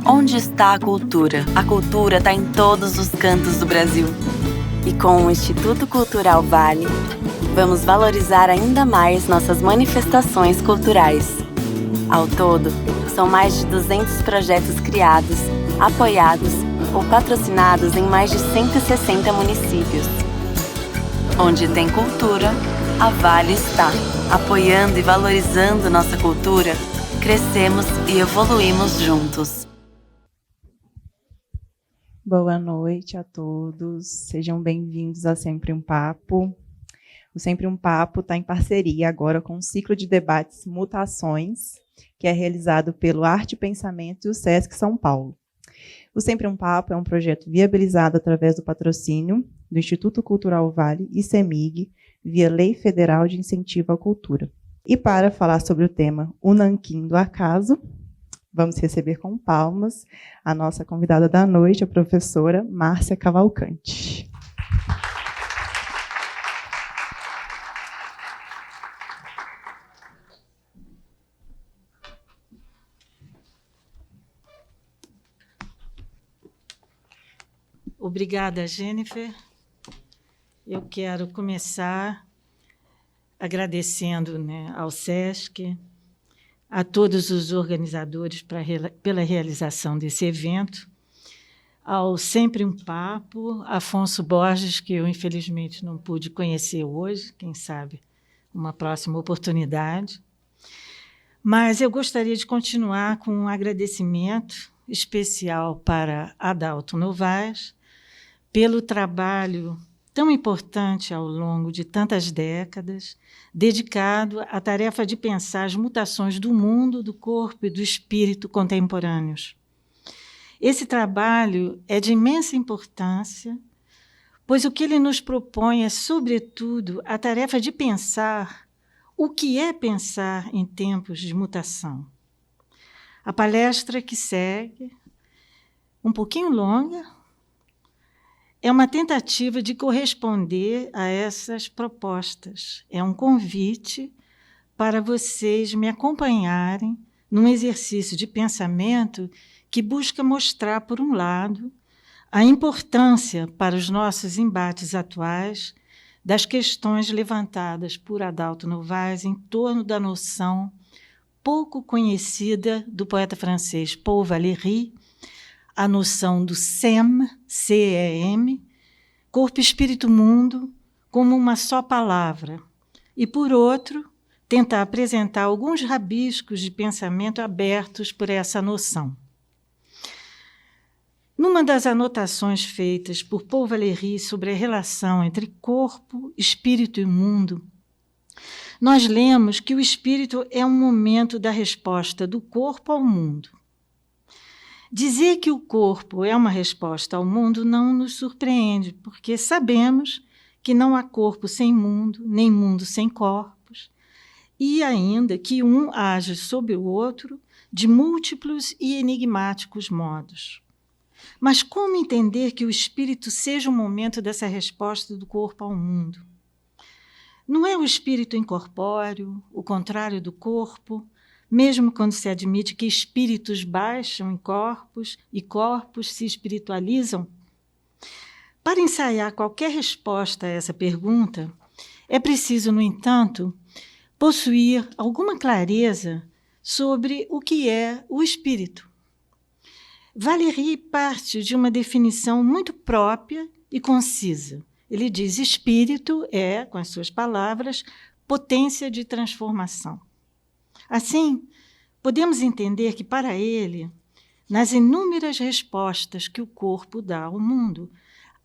Onde está a cultura? A cultura está em todos os cantos do Brasil. E com o Instituto Cultural Vale, vamos valorizar ainda mais nossas manifestações culturais. Ao todo, são mais de 200 projetos criados, apoiados ou patrocinados em mais de 160 municípios. Onde tem cultura, a Vale está. Apoiando e valorizando nossa cultura, crescemos e evoluímos juntos. Boa noite a todos, sejam bem-vindos a Sempre um Papo. O Sempre um Papo está em parceria agora com o ciclo de debates Mutações, que é realizado pelo Arte e Pensamento e o Sesc São Paulo. O Sempre um Papo é um projeto viabilizado através do patrocínio do Instituto Cultural Vale e CEMIG, via Lei Federal de Incentivo à Cultura. E para falar sobre o tema O Nanquim do Acaso, vamos receber com palmas a nossa convidada da noite, a professora Márcia Cavalcante. Obrigada, Jennifer. Eu quero começar agradecendo, ao SESC, a todos os organizadores pela realização desse evento, ao Sempre um Papo, Afonso Borges, que eu, infelizmente, não pude conhecer hoje, quem sabe uma próxima oportunidade. Mas eu gostaria de continuar com um agradecimento especial para Adalto Novaes, pelo trabalho tão importante ao longo de tantas décadas, dedicado à tarefa de pensar as mutações do mundo, do corpo e do espírito contemporâneos. Esse trabalho é de imensa importância, pois o que ele nos propõe é, sobretudo, a tarefa de pensar o que é pensar em tempos de mutação. A palestra que segue, um pouquinho longa, é uma tentativa de corresponder a essas propostas. É um convite para vocês me acompanharem num exercício de pensamento que busca mostrar, por um lado, a importância para os nossos embates atuais das questões levantadas por Adalto Novaes em torno da noção pouco conhecida do poeta francês Paul Valéry, a noção do CEM, C-E-M, corpo, espírito, mundo, como uma só palavra. E, por outro, tentar apresentar alguns rabiscos de pensamento abertos por essa noção. Numa das anotações feitas por Paul Valéry sobre a relação entre corpo, espírito e mundo, nós lemos que o espírito é um momento da resposta do corpo ao mundo. Dizer que o corpo é uma resposta ao mundo não nos surpreende, porque sabemos que não há corpo sem mundo, nem mundo sem corpos, e ainda que um age sobre o outro de múltiplos e enigmáticos modos. Mas como entender que o espírito seja o momento dessa resposta do corpo ao mundo? Não é o espírito incorpóreo, o contrário do corpo, mesmo quando se admite que espíritos baixam em corpos e corpos se espiritualizam? Para ensaiar qualquer resposta a essa pergunta, é preciso, no entanto, possuir alguma clareza sobre o que é o espírito. Valéry parte de uma definição muito própria e concisa. Ele diz: espírito é, com as suas palavras, potência de transformação. Assim, podemos entender que, para ele, nas inúmeras respostas que o corpo dá ao mundo,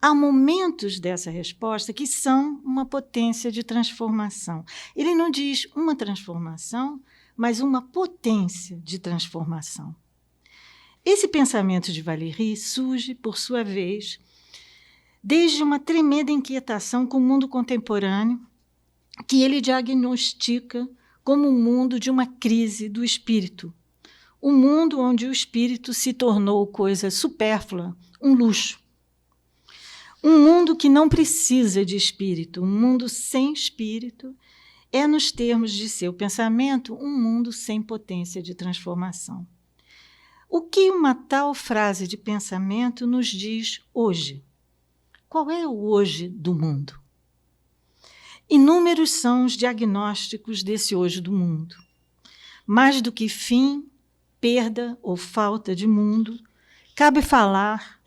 há momentos dessa resposta que são uma potência de transformação. Ele não diz uma transformação, mas uma potência de transformação. Esse pensamento de Valéry surge, por sua vez, desde uma tremenda inquietação com o mundo contemporâneo, que ele diagnostica como um mundo de uma crise do espírito. Um mundo onde o espírito se tornou coisa supérflua, um luxo. Um mundo que não precisa de espírito, um mundo sem espírito, é, nos termos de seu pensamento, um mundo sem potência de transformação. O que uma tal frase de pensamento nos diz hoje? Qual é o hoje do mundo? Inúmeros são os diagnósticos desse hoje do mundo. Mais do que fim, perda ou falta de mundo, cabe falar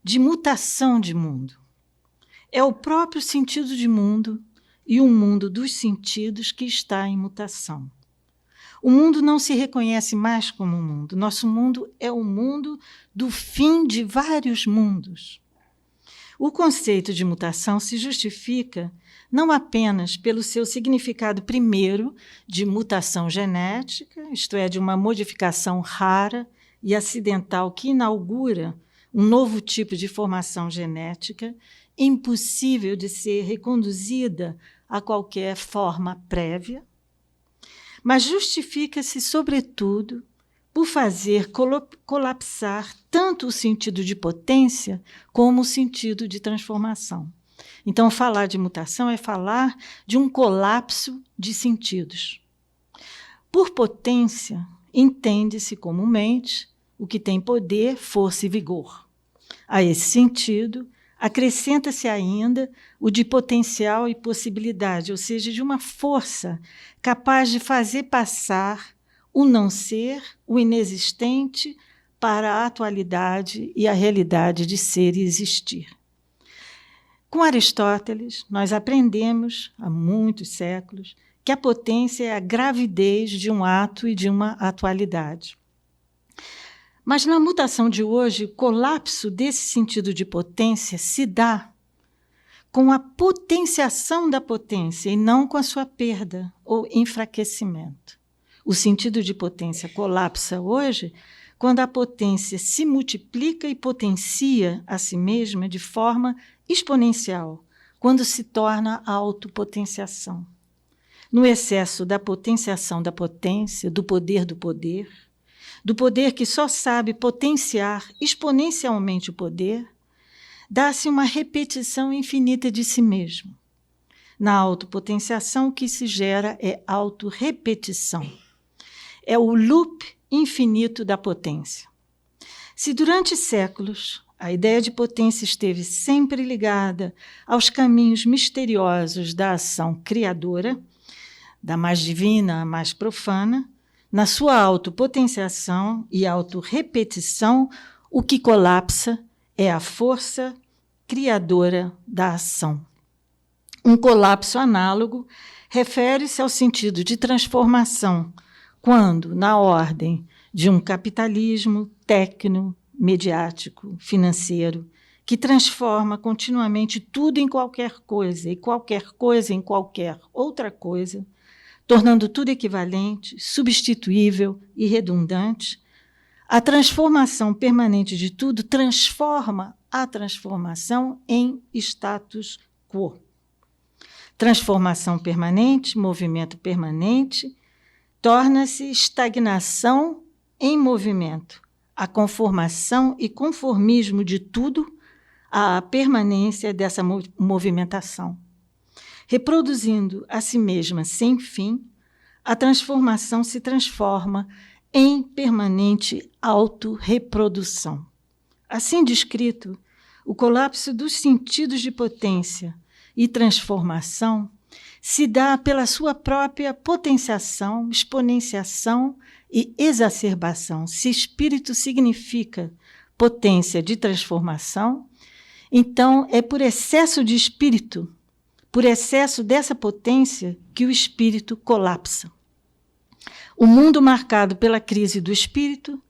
de mutação de mundo. É o próprio sentido de mundo e o mundo dos sentidos que está em mutação. O mundo não se reconhece mais como mundo. Nosso mundo é o mundo do fim de vários mundos. O conceito de mutação se justifica não apenas pelo seu significado primeiro de mutação genética, isto é, de uma modificação rara e acidental que inaugura um novo tipo de formação genética, impossível de ser reconduzida a qualquer forma prévia, mas justifica-se, sobretudo, por fazer colapsar tanto o sentido de potência como o sentido de transformação. Então, falar de mutação é falar de um colapso de sentidos. Por potência, entende-se comumente o que tem poder, força e vigor. A esse sentido, acrescenta-se ainda o de potencial e possibilidade, ou seja, de uma força capaz de fazer passar o não ser, o inexistente, para a atualidade e a realidade de ser e existir. Com Aristóteles, nós aprendemos, há muitos séculos, que a potência é a gravidez de um ato e de uma atualidade. Mas na mutação de hoje, o colapso desse sentido de potência se dá com a potenciação da potência e não com a sua perda ou enfraquecimento. O sentido de potência colapsa hoje quando a potência se multiplica e potencia a si mesma de forma exponencial, quando se torna a autopotenciação. No excesso da potenciação da potência, do poder que só sabe potenciar exponencialmente o poder, dá-se uma repetição infinita de si mesmo. Na autopotenciação, o que se gera é autorrepetição. É o loop infinito da potência. Se durante séculos a ideia de potência esteve sempre ligada aos caminhos misteriosos da ação criadora, da mais divina à mais profana, na sua autopotenciação e autorrepetição, o que colapsa é a força criadora da ação. Um colapso análogo refere-se ao sentido de transformação, quando, na ordem de um capitalismo tecno-mediático, financeiro, que transforma continuamente tudo em qualquer coisa e qualquer coisa em qualquer outra coisa, tornando tudo equivalente, substituível e redundante, a transformação permanente de tudo transforma a transformação em status quo. Transformação permanente, movimento permanente, torna-se estagnação em movimento, a conformação e conformismo de tudo, a permanência dessa movimentação. Reproduzindo a si mesma sem fim, a transformação se transforma em permanente autorreprodução. Assim descrito, o colapso dos sentidos de potência e transformação se dá pela sua própria potenciação, exponenciação e exacerbação. Se espírito significa potência de transformação, então é por excesso de espírito, por excesso dessa potência, que o espírito colapsa. O mundo marcado pela crise do espírito,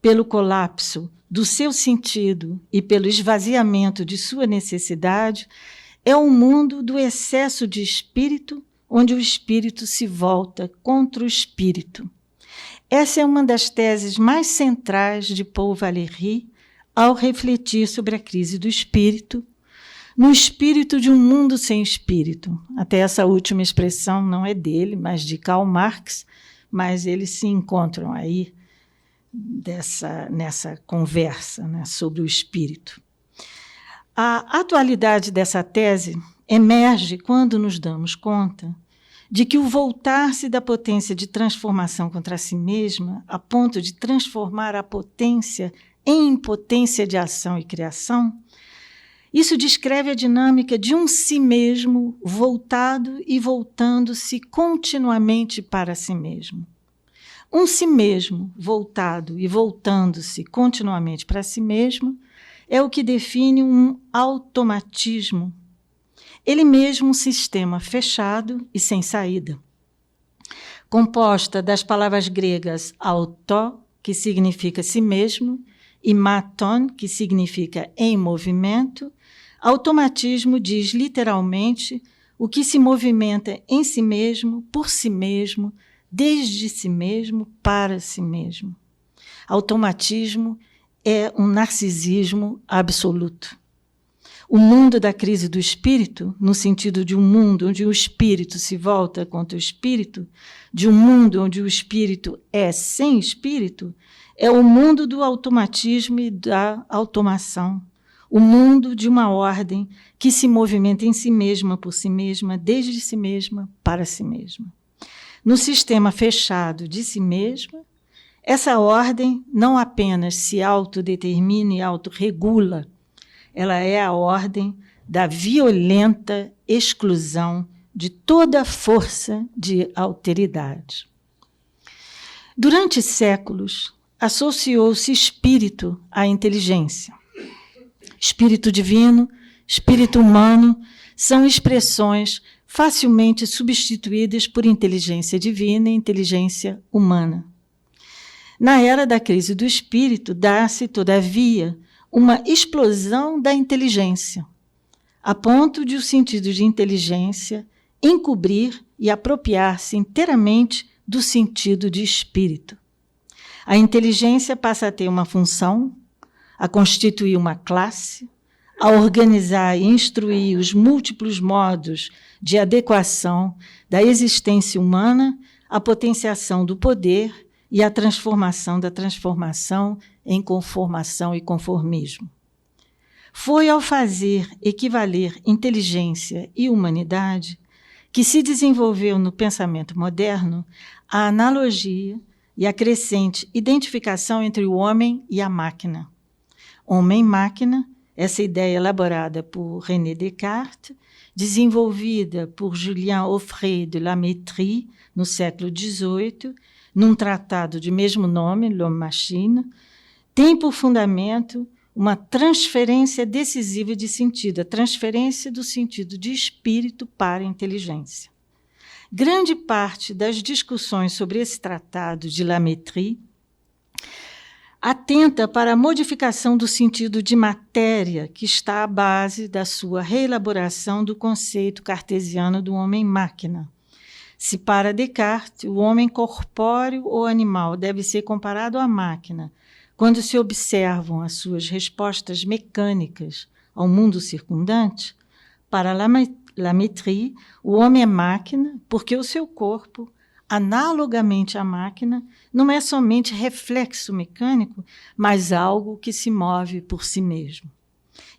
pelo colapso do seu sentido e pelo esvaziamento de sua necessidade, é um mundo do excesso de espírito, onde o espírito se volta contra o espírito. Essa é uma das teses mais centrais de Paul Valéry ao refletir sobre a crise do espírito, no espírito de um mundo sem espírito. Até essa última expressão não é dele, mas de Karl Marx, mas eles se encontram aí nessa conversa, né, sobre o espírito. A atualidade dessa tese emerge quando nos damos conta de que o voltar-se da potência de transformação contra si mesma, a ponto de transformar a potência em impotência de ação e criação, isso descreve a dinâmica de um si mesmo voltado e voltando-se continuamente para si mesmo. Um si mesmo voltado e voltando-se continuamente para si mesmo é o que define um automatismo. Ele mesmo um sistema fechado e sem saída, composta das palavras gregas auto, que significa si mesmo, e maton, que significa em movimento. Automatismo diz literalmente o que se movimenta em si mesmo, por si mesmo, desde si mesmo, para si mesmo. Automatismo é um narcisismo absoluto. O mundo da crise do espírito, no sentido de um mundo onde o espírito se volta contra o espírito, de um mundo onde o espírito é sem espírito, é o mundo do automatismo e da automação. O mundo de uma ordem que se movimenta em si mesma, por si mesma, desde si mesma, para si mesma. No sistema fechado de si mesma, essa ordem não apenas se autodetermina e autorregula, ela é a ordem da violenta exclusão de toda força de alteridade. Durante séculos, associou-se espírito à inteligência. Espírito divino, espírito humano, são expressões facilmente substituídas por inteligência divina e inteligência humana. Na era da crise do espírito, dá-se, todavia, uma explosão da inteligência, a ponto de o sentido de inteligência encobrir e apropriar-se inteiramente do sentido de espírito. A inteligência passa a ter uma função, a constituir uma classe, a organizar e instruir os múltiplos modos de adequação da existência humana, a potenciação do poder e a transformação da transformação em conformação e conformismo. Foi ao fazer equivaler inteligência e humanidade que se desenvolveu no pensamento moderno a analogia e a crescente identificação entre o homem e a máquina. Homem-máquina, essa ideia elaborada por René Descartes, desenvolvida por Julien Offray de La Métrie no século XVIII, num tratado de mesmo nome, L'Homme-Machine, tem por fundamento uma transferência decisiva de sentido, a transferência do sentido de espírito para a inteligência. Grande parte das discussões sobre esse tratado de La Métrie atenta para a modificação do sentido de matéria que está à base da sua reelaboração do conceito cartesiano do homem-máquina. Se para Descartes o homem corpóreo ou animal deve ser comparado à máquina, quando se observam as suas respostas mecânicas ao mundo circundante, para La Métrie, o homem é máquina porque o seu corpo, analogamente à máquina, não é somente reflexo mecânico, mas algo que se move por si mesmo.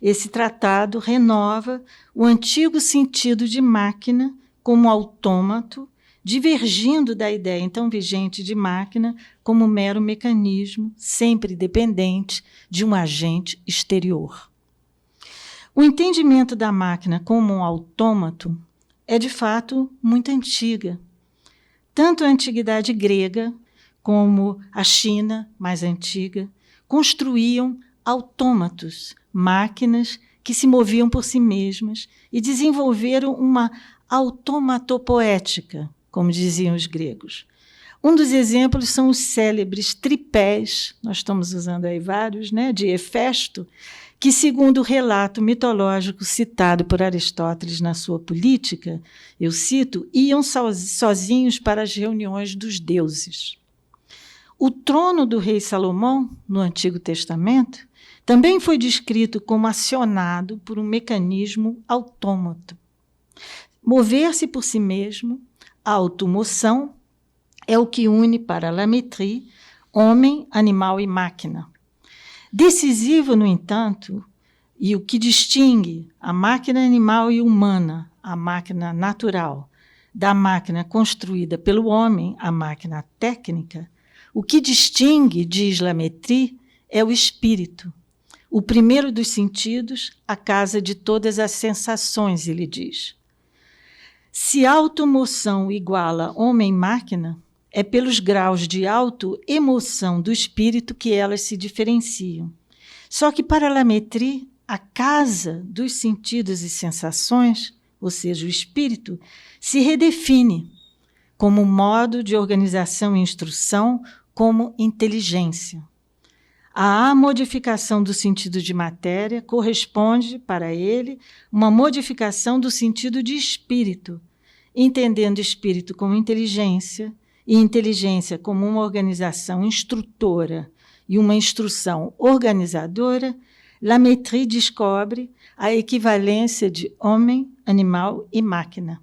Esse tratado renova o antigo sentido de máquina como autômato, divergindo da ideia então vigente de máquina como mero mecanismo, sempre dependente de um agente exterior. O entendimento da máquina como um autômato é, de fato, muito antiga. Tanto a antiguidade grega como a China, mais antiga, construíam autômatos, máquinas que se moviam por si mesmas e desenvolveram uma automatopoética, como diziam os gregos. Um dos exemplos são os célebres tripés, nós estamos usando aí vários, né, de Hefesto, que, segundo o relato mitológico citado por Aristóteles na sua Política, eu cito, iam sozinhos para as reuniões dos deuses. O trono do rei Salomão, no Antigo Testamento, também foi descrito como acionado por um mecanismo autômato. Mover-se por si mesmo, a automoção, é o que une para La Métrie homem, animal e máquina. Decisivo, no entanto, e o que distingue a máquina animal e humana, a máquina natural, da máquina construída pelo homem, a máquina técnica, o que distingue, diz Lametrie, é o espírito. O primeiro dos sentidos, a casa de todas as sensações, ele diz. Se automoção iguala homem-máquina, é pelos graus de autoemoção do espírito que elas se diferenciam. Só que para Lametrie, a casa dos sentidos e sensações, ou seja, o espírito, se redefine como modo de organização e instrução, como inteligência. A modificação do sentido de matéria corresponde, para ele, uma modificação do sentido de espírito, entendendo espírito como inteligência e inteligência como uma organização instrutora e uma instrução organizadora. Lametrie descobre a equivalência de homem, animal e máquina.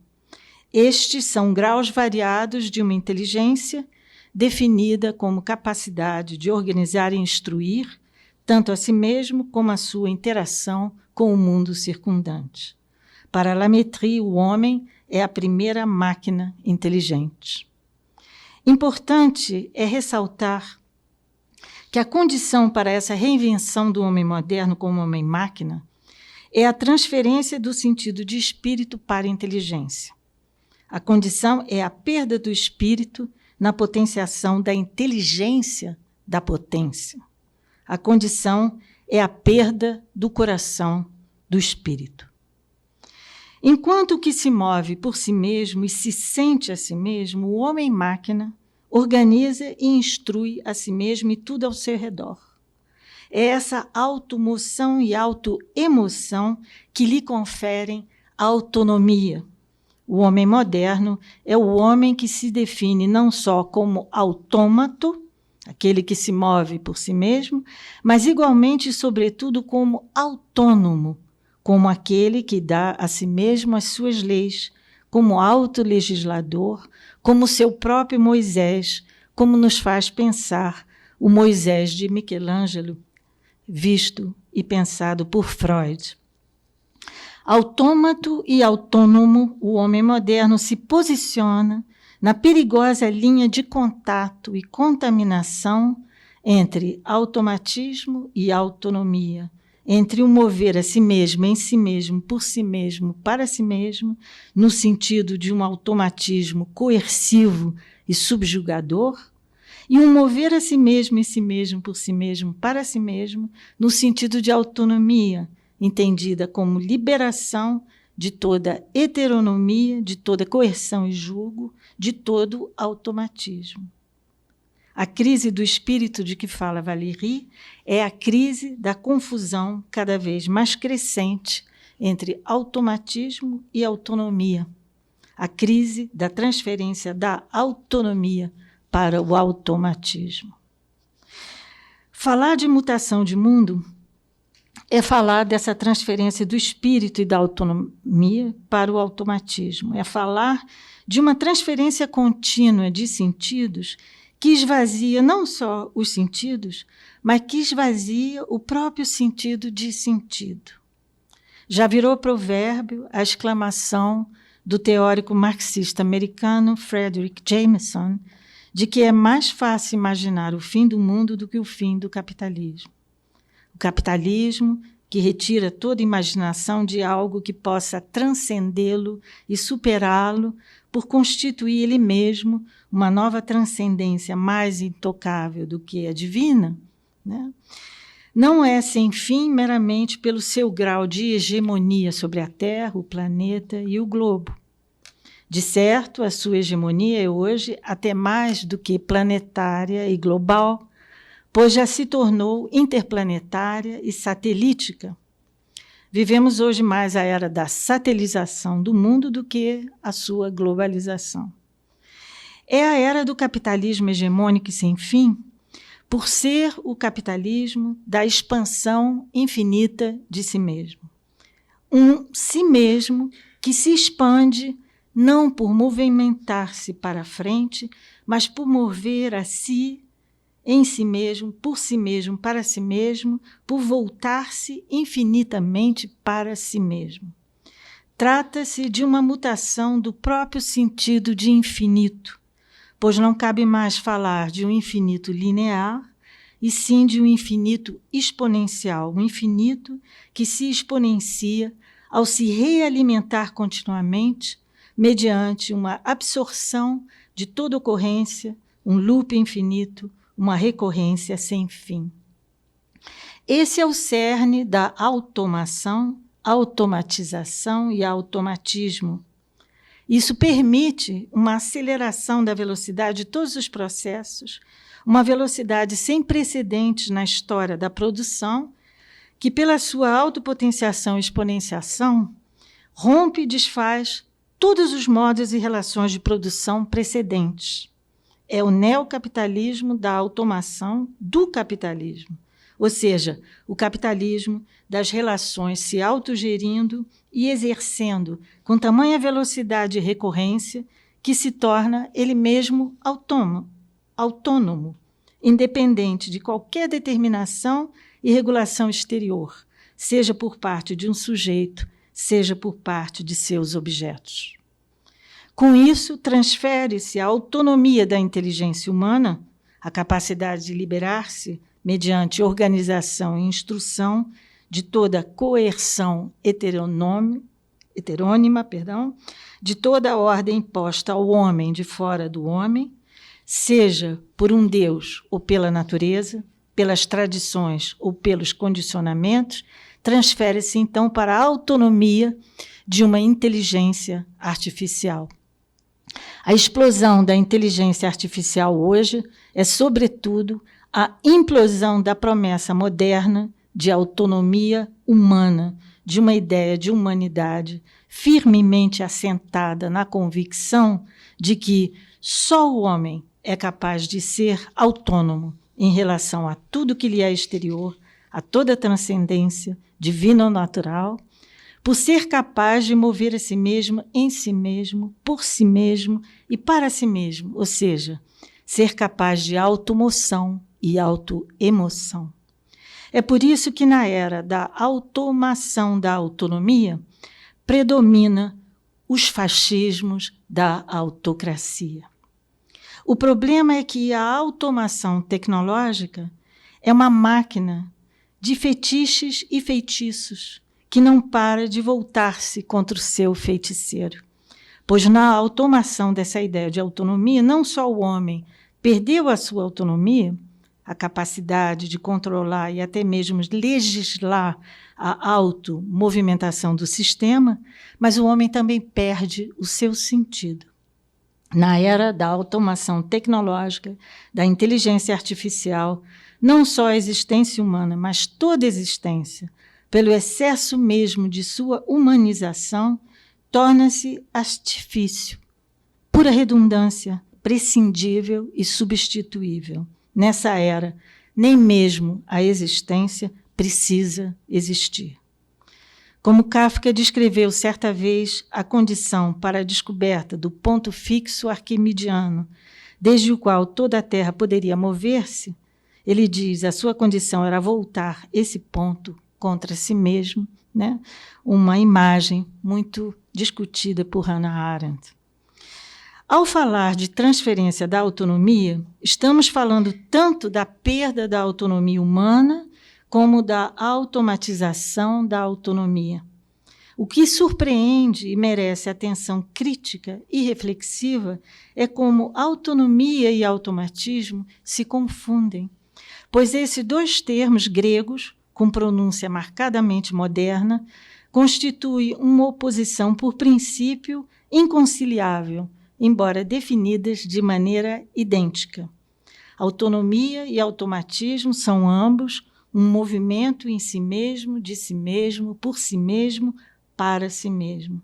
Estes são graus variados de uma inteligência definida como capacidade de organizar e instruir tanto a si mesmo como a sua interação com o mundo circundante. Para Lametrie, o homem é a primeira máquina inteligente. Importante é ressaltar que a condição para essa reinvenção do homem moderno como homem-máquina é a transferência do sentido de espírito para a inteligência. A condição é a perda do espírito na potenciação da inteligência da potência. A condição é a perda do coração do espírito. Enquanto o que se move por si mesmo e se sente a si mesmo, o homem-máquina organiza e instrui a si mesmo e tudo ao seu redor. É essa automoção e autoemoção que lhe conferem autonomia. O homem moderno é o homem que se define não só como autômato, aquele que se move por si mesmo, mas igualmente e sobretudo como autônomo, como aquele que dá a si mesmo as suas leis, como autolegislador, como seu próprio Moisés, como nos faz pensar o Moisés de Michelangelo, visto e pensado por Freud. Autômato e autônomo, o homem moderno se posiciona na perigosa linha de contato e contaminação entre automatismo e autonomia, entre o mover a si mesmo, em si mesmo, por si mesmo, para si mesmo, no sentido de um automatismo coercivo e subjugador, e um mover a si mesmo, em si mesmo, por si mesmo, para si mesmo, no sentido de autonomia, entendida como liberação de toda heteronomia, de toda coerção e julgo, de todo automatismo. A crise do espírito de que fala Valéry é a crise da confusão cada vez mais crescente entre automatismo e autonomia, a crise da transferência da autonomia para o automatismo. Falar de mutação de mundo é falar dessa transferência do espírito e da autonomia para o automatismo. É falar de uma transferência contínua de sentidos que esvazia não só os sentidos, mas que esvazia o próprio sentido de sentido. Já virou provérbio a exclamação do teórico marxista americano Frederick Jameson de que é mais fácil imaginar o fim do mundo do que o fim do capitalismo. O capitalismo que retira toda imaginação de algo que possa transcendê-lo e superá-lo por constituir ele mesmo uma nova transcendência mais intocável do que a divina, né? Não é sem fim meramente pelo seu grau de hegemonia sobre a Terra, o planeta e o globo. De certo, a sua hegemonia é hoje até mais do que planetária e global, pois já se tornou interplanetária e satélítica. Vivemos hoje mais a era da satelização do mundo do que a sua globalização. É a era do capitalismo hegemônico e sem fim, por ser o capitalismo da expansão infinita de si mesmo. Um si mesmo que se expande não por movimentar-se para frente, mas por mover a si, em si mesmo, por si mesmo, para si mesmo, por voltar-se infinitamente para si mesmo. Trata-se de uma mutação do próprio sentido de infinito, pois não cabe mais falar de um infinito linear, e sim de um infinito exponencial, um infinito que se exponencia ao se realimentar continuamente, mediante uma absorção de toda ocorrência, um loop infinito, uma recorrência sem fim. Esse é o cerne da automação, automatização e automatismo. Isso permite uma aceleração da velocidade de todos os processos, uma velocidade sem precedentes na história da produção, que, pela sua autopotenciação e exponenciação, rompe e desfaz todos os modos e relações de produção precedentes. É o neocapitalismo da automação do capitalismo, ou seja, o capitalismo das relações se autogerindo e exercendo com tamanha velocidade e recorrência que se torna ele mesmo autônomo, independente de qualquer determinação e regulação exterior, seja por parte de um sujeito, seja por parte de seus objetos. Com isso, transfere-se a autonomia da inteligência humana, a capacidade de liberar-se mediante organização e instrução de toda coerção heterônima, de toda a ordem imposta ao homem de fora do homem, seja por um Deus ou pela natureza, pelas tradições ou pelos condicionamentos, transfere-se então para a autonomia de uma inteligência artificial. A explosão da inteligência artificial hoje é, sobretudo, a implosão da promessa moderna de autonomia humana, de uma ideia de humanidade firmemente assentada na convicção de que só o homem é capaz de ser autônomo em relação a tudo que lhe é exterior, a toda transcendência divina ou natural, por ser capaz de mover a si mesmo, em si mesmo, por si mesmo e para si mesmo, ou seja, ser capaz de automoção e autoemoção. É por isso que na era da automação da autonomia predomina os fascismos da autocracia. O problema é que a automação tecnológica é uma máquina de fetiches e feitiços que não para de voltar-se contra o seu feiticeiro. Pois na automação dessa ideia de autonomia, não só o homem perdeu a sua autonomia, a capacidade de controlar e até mesmo legislar a automovimentação do sistema, mas o homem também perde o seu sentido. Na era da automação tecnológica, da inteligência artificial, não só a existência humana, mas toda a existência, pelo excesso mesmo de sua humanização, torna-se artifício, pura redundância, prescindível e substituível. Nessa era, nem mesmo a existência precisa existir. Como Kafka descreveu certa vez a condição para a descoberta do ponto fixo arquimidiano, desde o qual toda a Terra poderia mover-se, ele diz a sua condição era voltar esse ponto contra si mesmo, né? Uma imagem muito discutida por Hannah Arendt. Ao falar de transferência da autonomia, estamos falando tanto da perda da autonomia humana como da automatização da autonomia. O que surpreende e merece atenção crítica e reflexiva é como autonomia e automatismo se confundem, pois esses dois termos gregos, com pronúncia marcadamente moderna, constituem uma oposição por princípio inconciliável, embora definidas de maneira idêntica. Autonomia e automatismo são ambos um movimento em si mesmo, de si mesmo, por si mesmo, para si mesmo.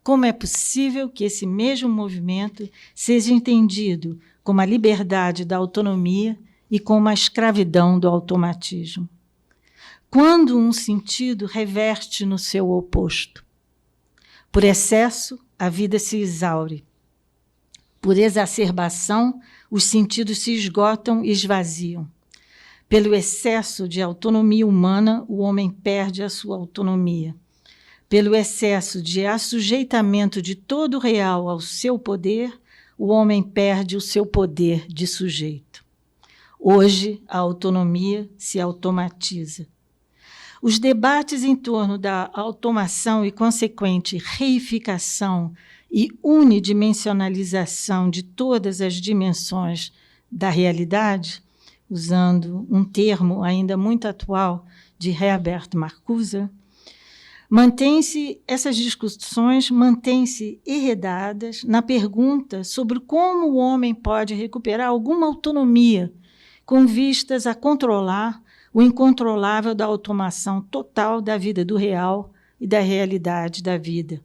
Como é possível que esse mesmo movimento seja entendido como a liberdade da autonomia e como a escravidão do automatismo? Quando um sentido reverte no seu oposto. Por excesso, a vida se exaure. Por exacerbação, os sentidos se esgotam e esvaziam. Pelo excesso de autonomia humana, o homem perde a sua autonomia. pelo excesso de assujeitamento de todo o real ao seu poder, o homem perde o seu poder de sujeito. Hoje, a autonomia se automatiza. Os debates em torno da automação e consequente reificação e unidimensionalização de todas as dimensões da realidade, usando um termo ainda muito atual de Herbert Marcuse, essas discussões mantêm-se enredadas na pergunta sobre como o homem pode recuperar alguma autonomia com vistas a controlar o incontrolável da automação total da vida do real e da realidade da vida.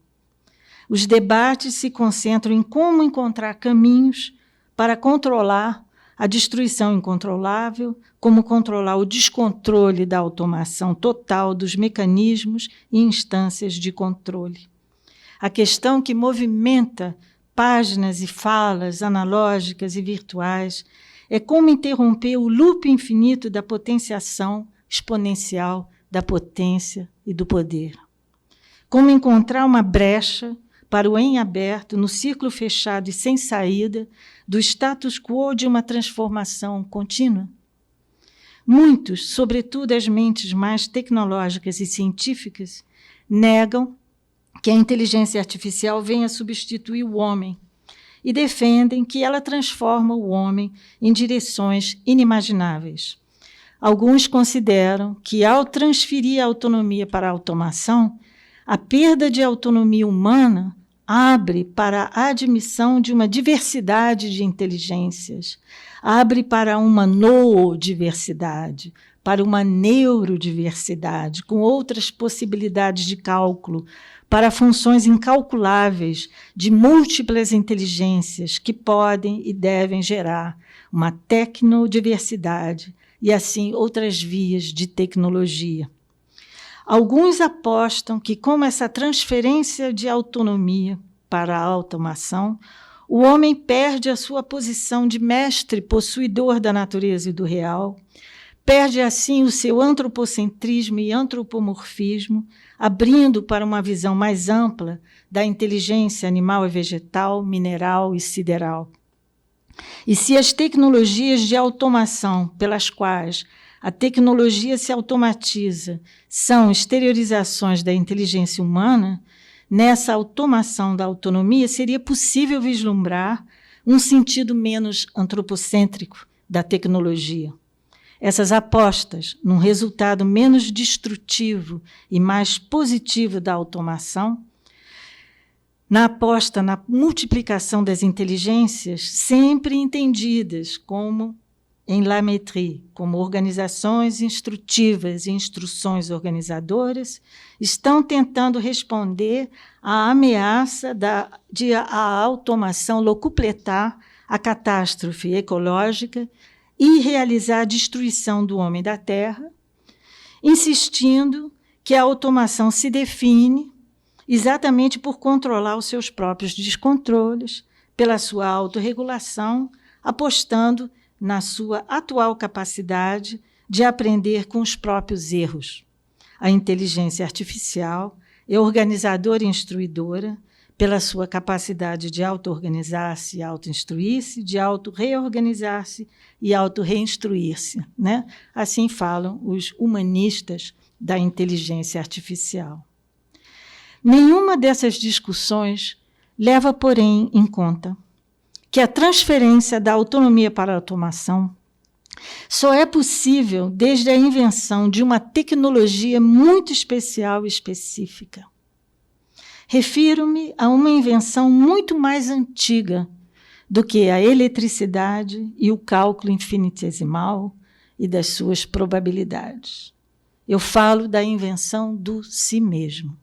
Os debates se concentram em como encontrar caminhos para controlar a destruição incontrolável, como controlar o descontrole da automação total dos mecanismos e instâncias de controle. A questão que movimenta páginas e falas analógicas e virtuais é como interromper o loop infinito da potenciação exponencial da potência e do poder. Como encontrar uma brecha para o em aberto, no círculo fechado e sem saída, do status quo de uma transformação contínua. Muitos, sobretudo as mentes mais tecnológicas e científicas, negam que a inteligência artificial venha substituir o homem e defendem que ela transforma o homem em direções inimagináveis. Alguns consideram que, ao transferir a autonomia para a automação, a perda de autonomia humana abre para a admissão de uma diversidade de inteligências, abre para uma noodiversidade, para uma neurodiversidade, com outras possibilidades de cálculo, para funções incalculáveis de múltiplas inteligências que podem e devem gerar uma tecnodiversidade e, assim, outras vias de tecnologia. Alguns apostam que, como essa transferência de autonomia para a automação, o homem perde a sua posição de mestre possuidor da natureza e do real, perde, assim, o seu antropocentrismo e antropomorfismo, abrindo para uma visão mais ampla da inteligência animal e vegetal, mineral e sideral. E se as tecnologias de automação pelas quais a tecnologia se automatiza são exteriorizações da inteligência humana, nessa automação da autonomia seria possível vislumbrar um sentido menos antropocêntrico da tecnologia. Essas apostas num resultado menos destrutivo e mais positivo da automação, na aposta na multiplicação das inteligências, sempre entendidas como em La Métrie, como organizações instrutivas e instruções organizadoras, estão tentando responder à ameaça de a automação locupletar a catástrofe ecológica e realizar a destruição do homem da Terra, insistindo que a automação se define exatamente por controlar os seus próprios descontroles, pela sua autorregulação, apostando na sua atual capacidade de aprender com os próprios erros. A inteligência artificial é organizadora e instruidora pela sua capacidade de auto-organizar-se e auto-instruir-se, de auto-reorganizar-se e auto-reinstruir-se, né? Assim falam os humanistas da inteligência artificial. Nenhuma dessas discussões leva, porém, em conta que a transferência da autonomia para a automação só é possível desde a invenção de uma tecnologia muito especial e específica. Refiro-me a uma invenção muito mais antiga do que a eletricidade e o cálculo infinitesimal e das suas probabilidades. Eu falo da invenção do si mesmo,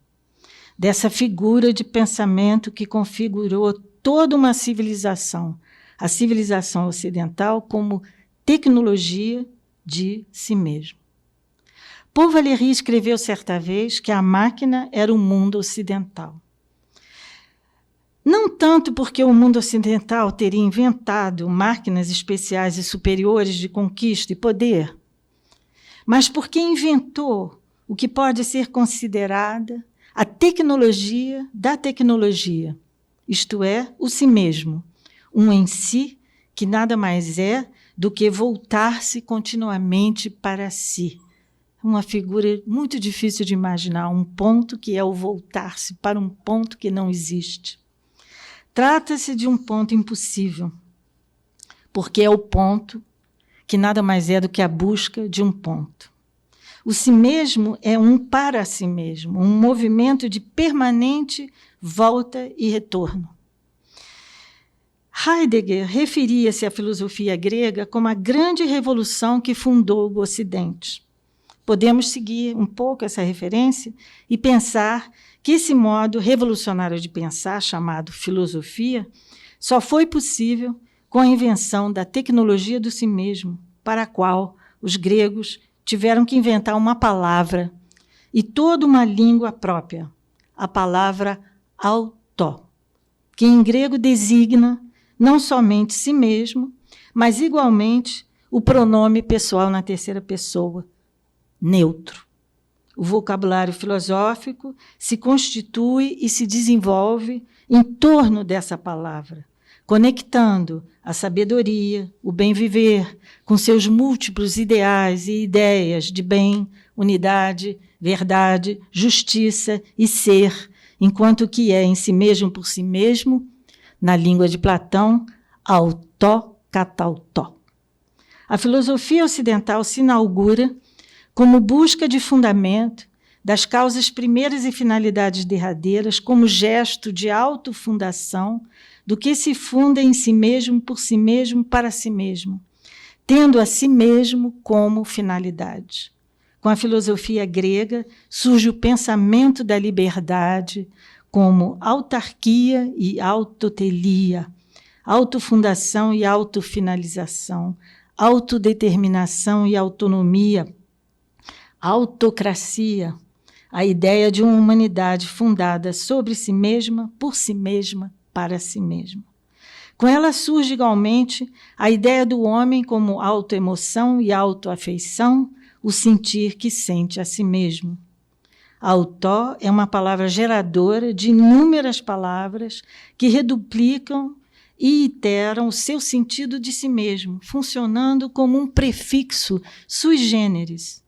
dessa figura de pensamento que configurou toda uma civilização, a civilização ocidental como tecnologia de si mesmo. Paul Valéry escreveu certa vez que a máquina era o mundo ocidental. Não tanto porque o mundo ocidental teria inventado máquinas especiais e superiores de conquista e poder, mas porque inventou o que pode ser considerada a tecnologia da tecnologia, isto é, o si mesmo, um em si que nada mais é do que voltar-se continuamente para si. Uma figura muito difícil de imaginar, um ponto que é o voltar-se para um ponto que não existe. Trata-se de um ponto impossível, porque é o ponto que nada mais é do que a busca de um ponto. O si mesmo é um para si mesmo, um movimento de permanente volta e retorno. Heidegger referia-se à filosofia grega como a grande revolução que fundou o Ocidente. Podemos seguir um pouco essa referência e pensar que esse modo revolucionário de pensar, chamado filosofia, só foi possível com a invenção da tecnologia do si mesmo, para a qual os gregos tiveram que inventar uma palavra e toda uma língua própria, a palavra auto, que em grego designa não somente si mesmo, mas igualmente o pronome pessoal na terceira pessoa, neutro. O vocabulário filosófico se constitui e se desenvolve em torno dessa palavra, conectando a sabedoria, o bem-viver, com seus múltiplos ideais e ideias de bem, unidade, verdade, justiça e ser, enquanto que é em si mesmo por si mesmo, na língua de Platão, auto katautó. A filosofia ocidental se inaugura como busca de fundamento das causas primeiras e finalidades derradeiras, como gesto de autofundação do que se funda em si mesmo, por si mesmo, para si mesmo, tendo a si mesmo como finalidade. Com a filosofia grega surge o pensamento da liberdade como autarquia e autotelia, autofundação e autofinalização, autodeterminação e autonomia, autocracia, a ideia de uma humanidade fundada sobre si mesma, por si mesma, para si mesma. Com ela surge igualmente a ideia do homem como autoemoção e autoafeição, o sentir que sente a si mesmo. Autó é uma palavra geradora de inúmeras palavras que reduplicam e iteram o seu sentido de si mesmo, funcionando como um prefixo sui generis.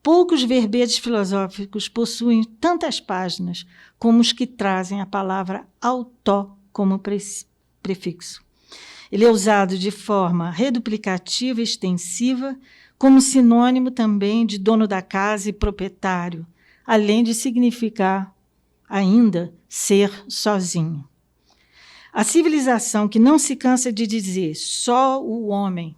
Poucos verbetes filosóficos possuem tantas páginas como os que trazem a palavra autó como prefixo. Ele é usado de forma reduplicativa e extensiva, como sinônimo também de dono da casa e proprietário, além de significar ainda ser sozinho. A civilização que não se cansa de dizer só o homem,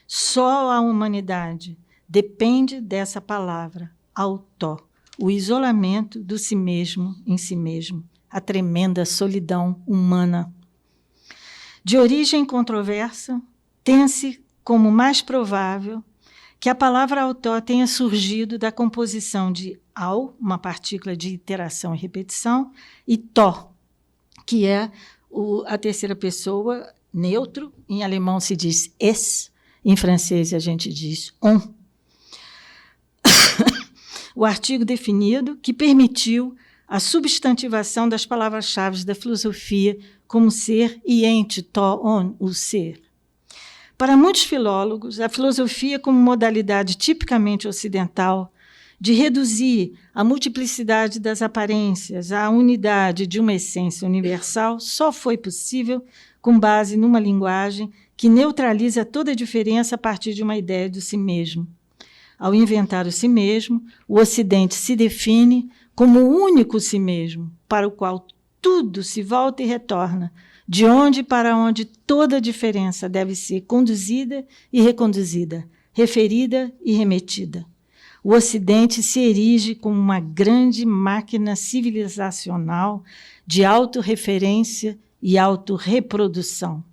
só a humanidade, depende dessa palavra, autó, o isolamento do si mesmo em si mesmo, a tremenda solidão humana. De origem controversa, tem-se como mais provável que a palavra autó tenha surgido da composição de au, uma partícula de iteração e repetição, e tó, que é a terceira pessoa, neutro, em alemão se diz es, em francês a gente diz on. O artigo definido que permitiu a substantivação das palavras-chave da filosofia como ser e ente, tó, on, o ser. Para muitos filólogos, a filosofia como modalidade tipicamente ocidental de reduzir a multiplicidade das aparências à unidade de uma essência universal só foi possível com base numa linguagem que neutraliza toda a diferença a partir de uma ideia de si mesmo. Ao inventar o si mesmo, o Ocidente se define como o único si mesmo, para o qual tudo se volta e retorna, de onde para onde toda a diferença deve ser conduzida e reconduzida, referida e remetida. O Ocidente se erige como uma grande máquina civilizacional de autorreferência e autorreprodução.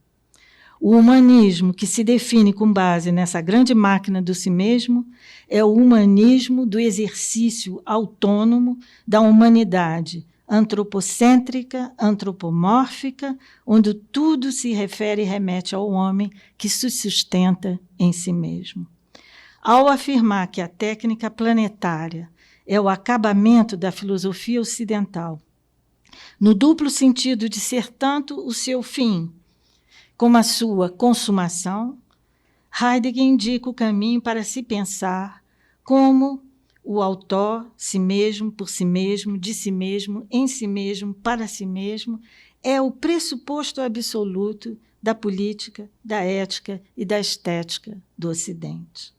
O humanismo, que se define com base nessa grande máquina do si mesmo, é o humanismo do exercício autônomo da humanidade, antropocêntrica, antropomórfica, onde tudo se refere e remete ao homem que se sustenta em si mesmo. Ao afirmar que a técnica planetária é o acabamento da filosofia ocidental, no duplo sentido de ser tanto o seu fim como a sua consumação. Heidegger indica o caminho para se pensar como o autor, si mesmo, por si mesmo, de si mesmo, em si mesmo, para si mesmo, é o pressuposto absoluto da política, da ética e da estética do Ocidente.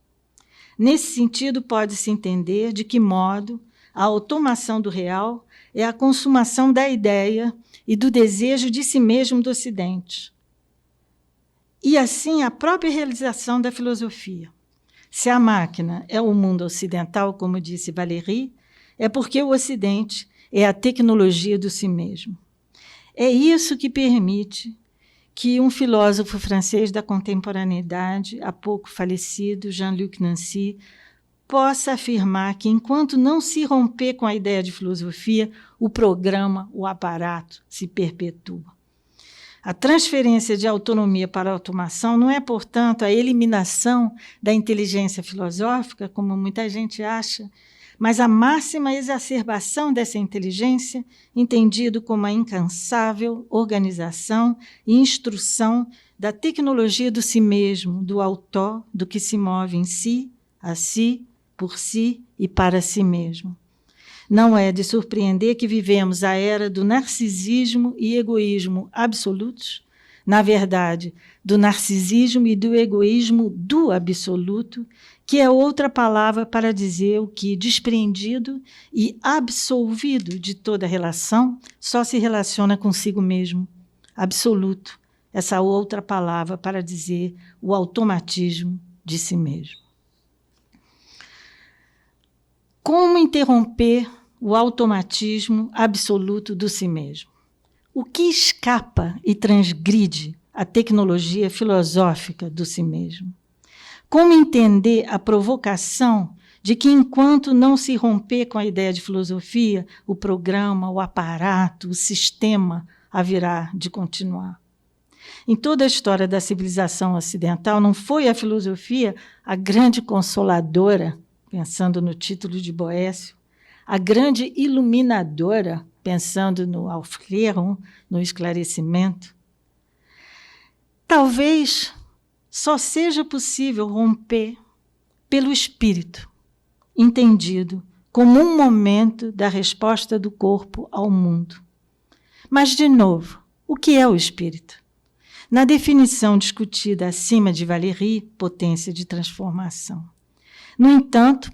Nesse sentido, pode-se entender de que modo a automação do real é a consumação da ideia e do desejo de si mesmo do Ocidente. E, assim, a própria realização da filosofia. Se a máquina é o mundo ocidental, como disse Valéry, é porque o Ocidente é a tecnologia do si mesmo. É isso que permite que um filósofo francês da contemporaneidade, há pouco falecido, Jean-Luc Nancy, possa afirmar que, enquanto não se romper com a ideia de filosofia, o programa, o aparato, se perpetua. A transferência de autonomia para a automação não é, portanto, a eliminação da inteligência filosófica, como muita gente acha, mas a máxima exacerbação dessa inteligência, entendido como a incansável organização e instrução da tecnologia do si mesmo, do autor, do que se move em si, a si, por si e para si mesmo. Não é de surpreender que vivemos a era do narcisismo e egoísmo absolutos, na verdade, do narcisismo e do egoísmo do absoluto, que é outra palavra para dizer o que, despreendido e absolvido de toda relação, só se relaciona consigo mesmo. Absoluto, essa outra palavra para dizer o automatismo de si mesmo. Como interromper o automatismo absoluto do si mesmo? O que escapa e transgride a tecnologia filosófica do si mesmo? Como entender a provocação de que, enquanto não se romper com a ideia de filosofia, o programa, o aparato, o sistema haverá de continuar? Em toda a história da civilização ocidental, não foi a filosofia a grande consoladora, pensando no título de Boécio, a grande iluminadora, pensando no Aufklärung, no esclarecimento? Talvez só seja possível romper pelo espírito, entendido como um momento da resposta do corpo ao mundo. Mas, de novo, o que é o espírito? Na definição discutida acima de Valéry, potência de transformação. No entanto,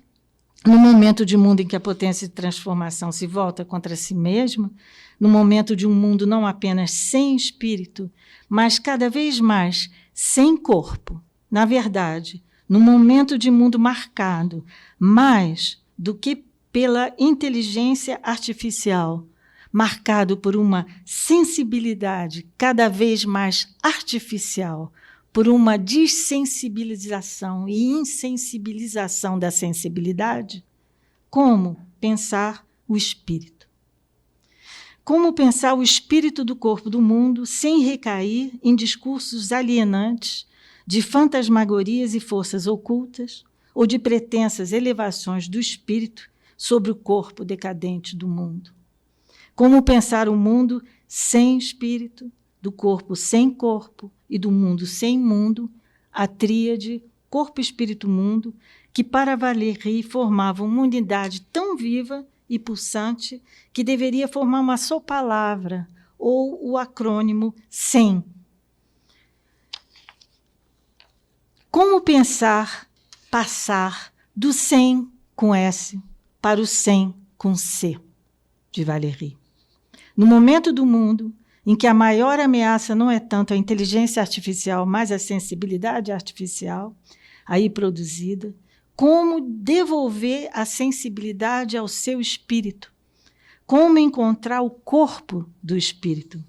no momento de mundo em que a potência de transformação se volta contra si mesma, no momento de um mundo não apenas sem espírito, mas cada vez mais sem corpo, na verdade, no momento de mundo marcado mais do que pela inteligência artificial, marcado por uma sensibilidade cada vez mais artificial, por uma dessensibilização e insensibilização da sensibilidade, como pensar o espírito? Como pensar o espírito do corpo do mundo sem recair em discursos alienantes de fantasmagorias e forças ocultas ou de pretensas elevações do espírito sobre o corpo decadente do mundo? Como pensar o mundo sem espírito, do corpo sem corpo e do mundo sem mundo, a tríade corpo, espírito, mundo, que para Valéry formava uma unidade tão viva e pulsante que deveria formar uma só palavra, ou o acrônimo SEM. Como pensar, passar do sem com S para o sem com C, de Valéry? No momento do mundo em que a maior ameaça não é tanto a inteligência artificial, mas a sensibilidade artificial aí produzida, como devolver a sensibilidade ao seu espírito? Como encontrar o corpo do espírito?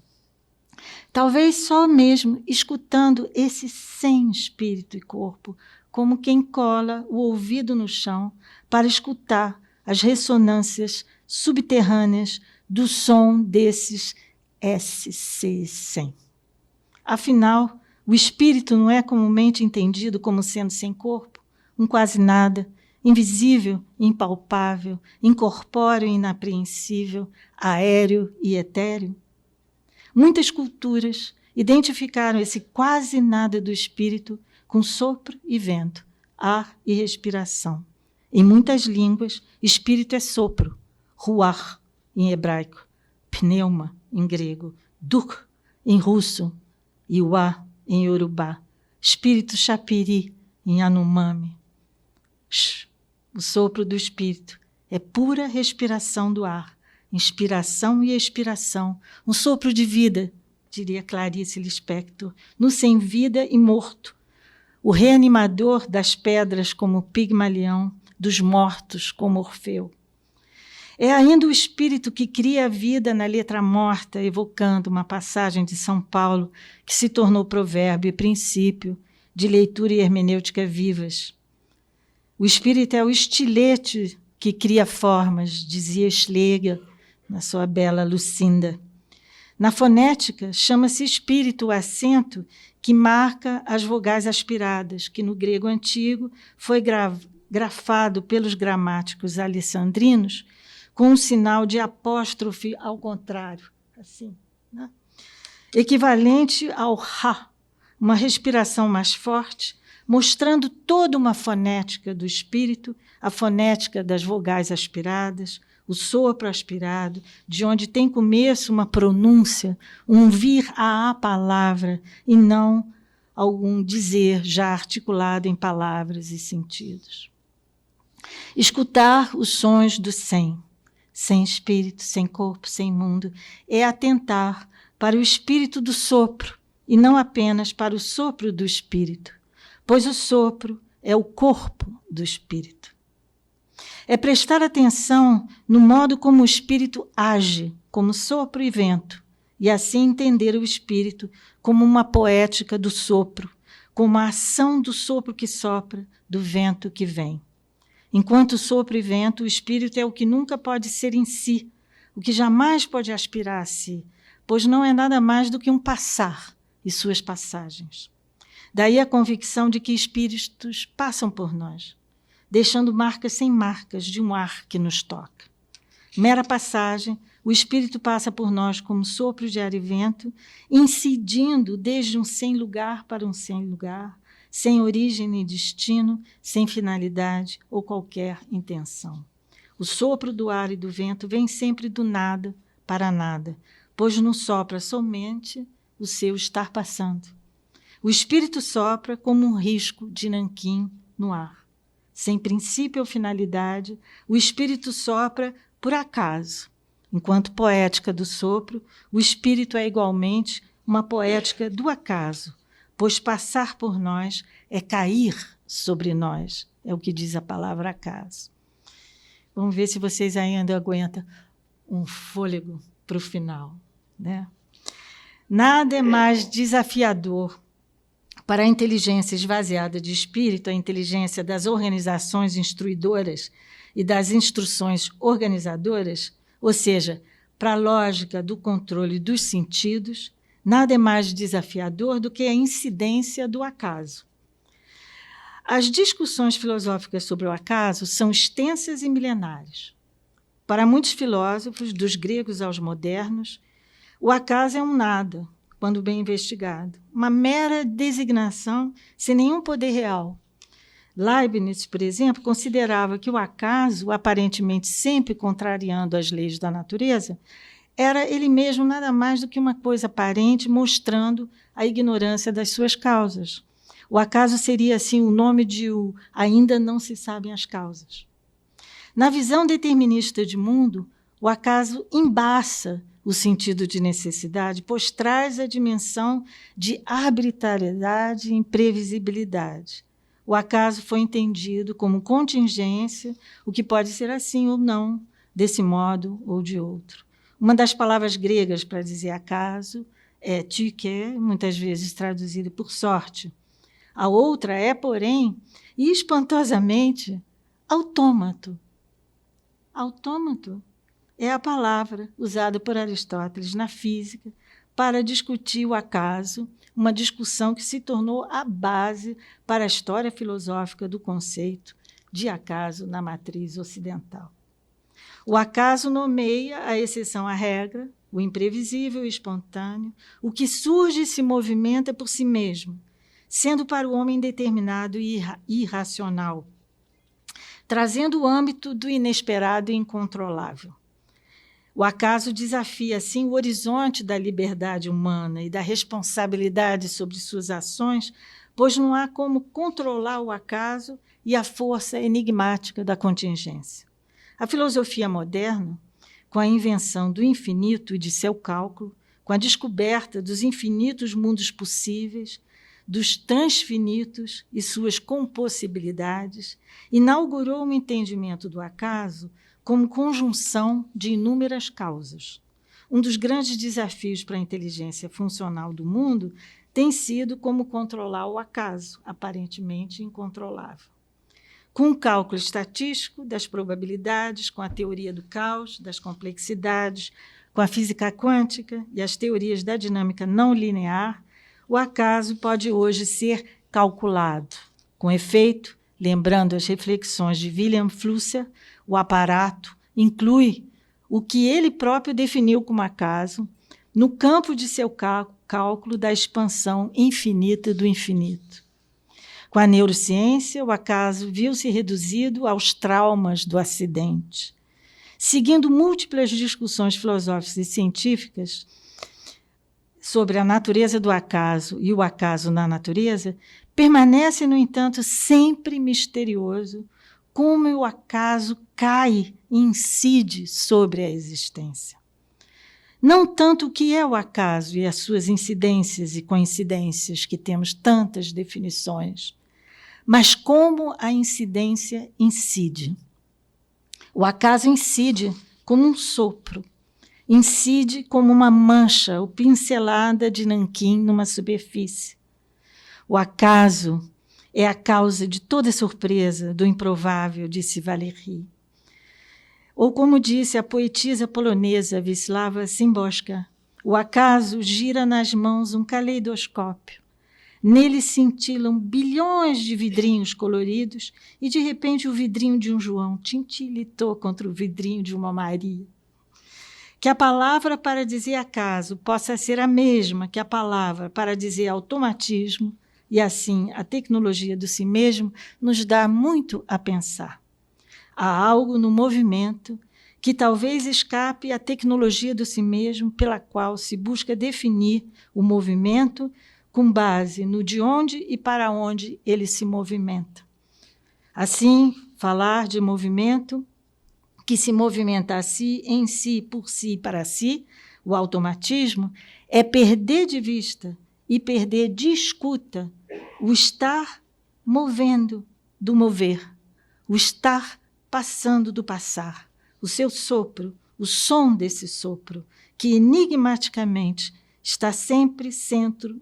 Talvez só mesmo escutando esse sem espírito e corpo, como quem cola o ouvido no chão para escutar as ressonâncias subterrâneas do som desses SC100. Afinal, o espírito não é comumente entendido como sendo sem corpo, um quase nada, invisível, impalpável, incorpóreo e inapreensível, aéreo e etéreo? Muitas culturas identificaram esse quase nada do espírito com sopro e vento, ar e respiração. Em muitas línguas, espírito é sopro, ruach em hebraico, pneuma em grego, duk em russo, iwa em iorubá, espírito chapiri em Yanomami. O sopro do espírito é pura respiração do ar, inspiração e expiração, um sopro de vida, diria Clarice Lispector, no sem vida e morto, o reanimador das pedras como Pigmalião, dos mortos como Orfeu. É ainda o espírito que cria a vida na letra morta, evocando uma passagem de São Paulo que se tornou provérbio e princípio de leitura e hermenêutica vivas. O espírito é o estilete que cria formas, dizia Schlegel na sua bela Lucinda. Na fonética, chama-se espírito o acento que marca as vogais aspiradas, que no grego antigo foi grafado pelos gramáticos alessandrinos com um sinal de apóstrofe ao contrário, assim, né? Equivalente ao ha, uma respiração mais forte, mostrando toda uma fonética do espírito, a fonética das vogais aspiradas, o sopro aspirado, de onde tem começo uma pronúncia, um vir à palavra, e não algum dizer já articulado em palavras e sentidos. Escutar os sons do sem espírito, sem corpo, sem mundo, é atentar para o espírito do sopro, e não apenas para o sopro do espírito, pois o sopro é o corpo do espírito. É prestar atenção no modo como o espírito age, como sopro e vento, e assim entender o espírito como uma poética do sopro, como a ação do sopro que sopra, do vento que vem. Enquanto sopro e vento, o espírito é o que nunca pode ser em si, o que jamais pode aspirar a si, pois não é nada mais do que um passar e suas passagens. Daí a convicção de que espíritos passam por nós, deixando marcas sem marcas de um ar que nos toca. Mera passagem, o espírito passa por nós como sopro de ar e vento, incidindo desde um sem lugar para um sem lugar, sem origem nem destino, sem finalidade ou qualquer intenção. O sopro do ar e do vento vem sempre do nada para nada, pois não sopra somente o seu estar passando. O espírito sopra como um risco de nanquim no ar. Sem princípio ou finalidade, o espírito sopra por acaso. Enquanto poética do sopro, o espírito é igualmente uma poética do acaso, pois passar por nós é cair sobre nós, é o que diz a palavra acaso. Vamos ver se vocês ainda aguentam um fôlego para o final, né? Nada é mais desafiador para a inteligência esvaziada de espírito, a inteligência das organizações instruidoras e das instruções organizadoras, ou seja, para a lógica do controle dos sentidos, nada é mais desafiador do que a incidência do acaso. As discussões filosóficas sobre o acaso são extensas e milenares. Para muitos filósofos, dos gregos aos modernos, o acaso é um nada, quando bem investigado, uma mera designação sem nenhum poder real. Leibniz, por exemplo, considerava que o acaso, aparentemente sempre contrariando as leis da natureza, era ele mesmo nada mais do que uma coisa aparente mostrando a ignorância das suas causas. O acaso seria, assim, o nome de o ainda não se sabem as causas. Na visão determinista de mundo, o acaso embaça o sentido de necessidade, pois traz a dimensão de arbitrariedade e imprevisibilidade. O acaso foi entendido como contingência, o que pode ser assim ou não, desse modo ou de outro. Uma das palavras gregas para dizer acaso é tyke, muitas vezes traduzido por sorte. A outra é, porém, e espantosamente, autômato. Autômato é a palavra usada por Aristóteles na física para discutir o acaso, uma discussão que se tornou a base para a história filosófica do conceito, de acaso na matriz ocidental. O acaso nomeia a exceção à regra, o imprevisível e espontâneo, o que surge e se movimenta por si mesmo, sendo para o homem determinado e irracional, trazendo o âmbito do inesperado e incontrolável. O acaso desafia, assim, o horizonte da liberdade humana e da responsabilidade sobre suas ações, pois não há como controlar o acaso e a força enigmática da contingência. A filosofia moderna, com a invenção do infinito e de seu cálculo, com a descoberta dos infinitos mundos possíveis, dos transfinitos e suas compossibilidades, inaugurou o entendimento do acaso como conjunção de inúmeras causas. Um dos grandes desafios para a inteligência funcional do mundo tem sido como controlar o acaso, aparentemente incontrolável. Com o cálculo estatístico das probabilidades, com a teoria do caos, das complexidades, com a física quântica e as teorias da dinâmica não linear, o acaso pode hoje ser calculado. Com efeito, lembrando as reflexões de Wilhelm Flusser, o aparato inclui o que ele próprio definiu como acaso no campo de seu cálculo da expansão infinita do infinito. Com a neurociência, o acaso viu-se reduzido aos traumas do acidente. Seguindo múltiplas discussões filosóficas e científicas sobre a natureza do acaso e o acaso na natureza, permanece, no entanto, sempre misterioso como o acaso cai e incide sobre a existência. Não tanto o que é o acaso e as suas incidências e coincidências, que temos tantas definições, mas como a incidência incide. O acaso incide como um sopro, incide como uma mancha ou pincelada de nanquim numa superfície. O acaso é a causa de toda surpresa, do improvável, disse Valéry. Ou como disse a poetisa polonesa Wisława Szymborska, o acaso gira nas mãos um caleidoscópio. Nele cintilam bilhões de vidrinhos coloridos e, de repente, o vidrinho de um João tintilitou contra o vidrinho de uma Maria. Que a palavra para dizer acaso possa ser a mesma que a palavra para dizer automatismo, e assim a tecnologia do si mesmo nos dá muito a pensar. Há algo no movimento que talvez escape à tecnologia do si mesmo, pela qual se busca definir o movimento com base no de onde e para onde ele se movimenta. Assim, falar de movimento que se movimenta a si, em si, por si, para si, o automatismo, é perder de vista e perder de escuta o estar movendo do mover, o estar passando do passar, o seu sopro, o som desse sopro, que enigmaticamente está sempre sendo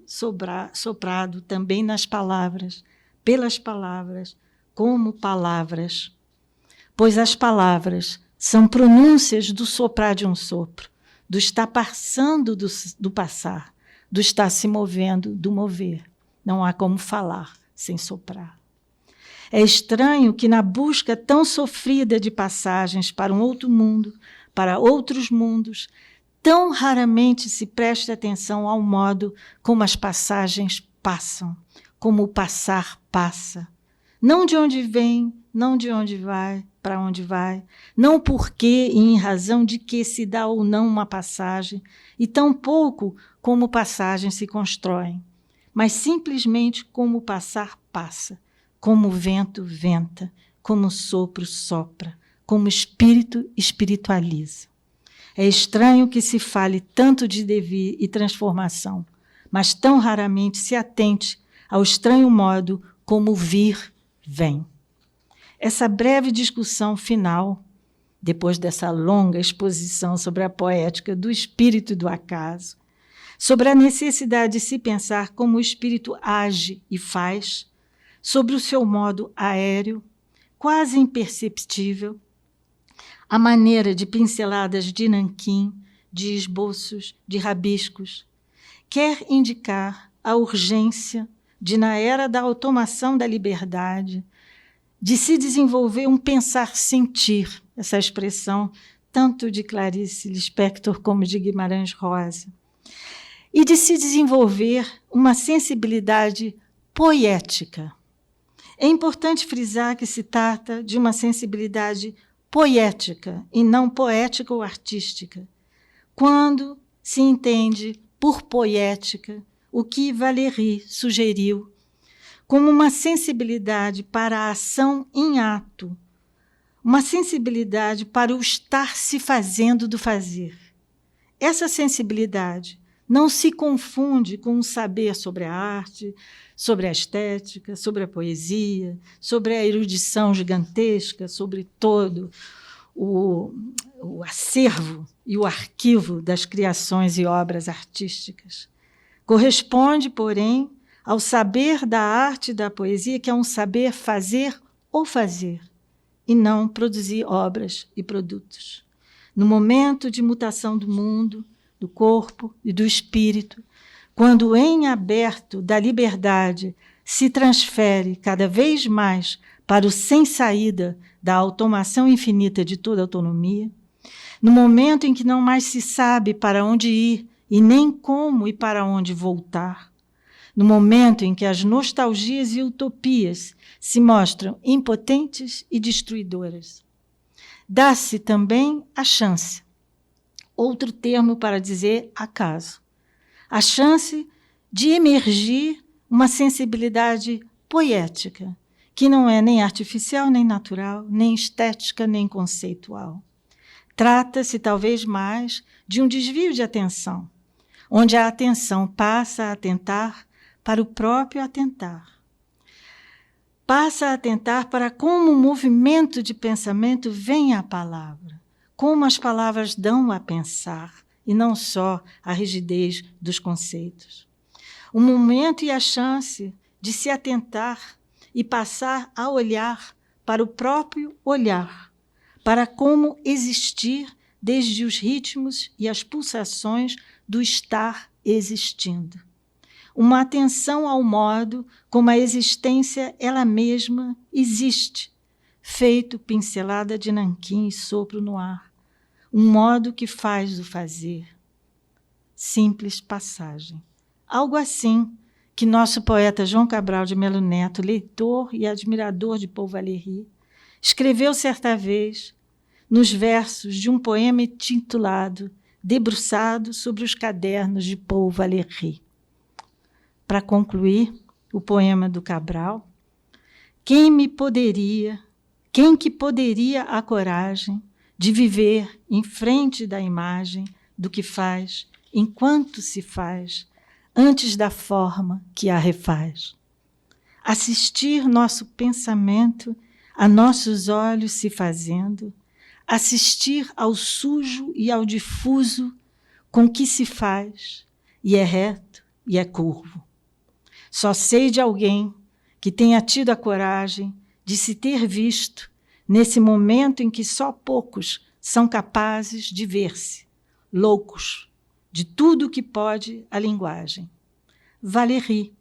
soprado também nas palavras, pelas palavras, como palavras. Pois as palavras são pronúncias do soprar de um sopro, do estar passando do passar, do estar se movendo do mover. Não há como falar sem soprar. É estranho que, na busca tão sofrida de passagens para um outro mundo, para outros mundos, tão raramente se preste atenção ao modo como as passagens passam, como o passar passa. Não de onde vem, não de onde vai, para onde vai, não porquê e em razão de que se dá ou não uma passagem, e tampouco como passagens se constroem, mas simplesmente como o passar passa, como o vento venta, como o sopro sopra, como o espírito espiritualiza. É estranho que se fale tanto de devir e transformação, mas tão raramente se atente ao estranho modo como o vir vem. Essa breve discussão final, depois dessa longa exposição sobre a poética do espírito e do acaso, sobre a necessidade de se pensar como o espírito age e faz, sobre o seu modo aéreo, quase imperceptível, a maneira de pinceladas de nanquim, de esboços, de rabiscos, quer indicar a urgência de, na era da automação da liberdade, de se desenvolver um pensar-sentir, essa expressão tanto de Clarice Lispector como de Guimarães Rosa, e de se desenvolver uma sensibilidade poética. É importante frisar que se trata de uma sensibilidade poética e não poética ou artística, quando se entende por poética o que Valéry sugeriu como uma sensibilidade para a ação em ato, uma sensibilidade para o estar se fazendo do fazer. Essa sensibilidade não se confunde com um saber sobre a arte, sobre a estética, sobre a poesia, sobre a erudição gigantesca, sobre todo o acervo e o arquivo das criações e obras artísticas. Corresponde, porém, ao saber da arte e da poesia, que é um saber fazer ou fazer, e não produzir obras e produtos. No momento de mutação do mundo, do corpo e do espírito, quando em aberto da liberdade se transfere cada vez mais para o sem saída da automação infinita de toda autonomia, no momento em que não mais se sabe para onde ir e nem como e para onde voltar, no momento em que as nostalgias e utopias se mostram impotentes e destruidoras, dá-se também a chance, outro termo para dizer acaso, a chance de emergir uma sensibilidade poética, que não é nem artificial, nem natural, nem estética, nem conceitual. Trata-se, talvez mais, de um desvio de atenção, onde a atenção passa a atentar para o próprio atentar. Passa a atentar para como o movimento de pensamento vem à palavra, como as palavras dão a pensar, e não só a rigidez dos conceitos. O momento e a chance de se atentar e passar a olhar para o próprio olhar, para como existir desde os ritmos e as pulsações do estar existindo. Uma atenção ao modo como a existência ela mesma existe, feito pincelada de nanquim e sopro no ar, um modo que faz o fazer. Simples passagem. Algo assim que nosso poeta João Cabral de Melo Neto, leitor e admirador de Paul Valéry, escreveu certa vez nos versos de um poema intitulado Debruçado sobre os cadernos de Paul Valéry. Para concluir o poema do Cabral, quem que poderia a coragem de viver em frente da imagem do que faz, enquanto se faz, antes da forma que a refaz? Assistir nosso pensamento a nossos olhos se fazendo, assistir ao sujo e ao difuso com que se faz, e é reto e é curvo. Só sei de alguém que tenha tido a coragem de se ter visto nesse momento em que só poucos são capazes de ver-se, loucos de tudo o que pode a linguagem. Valéry,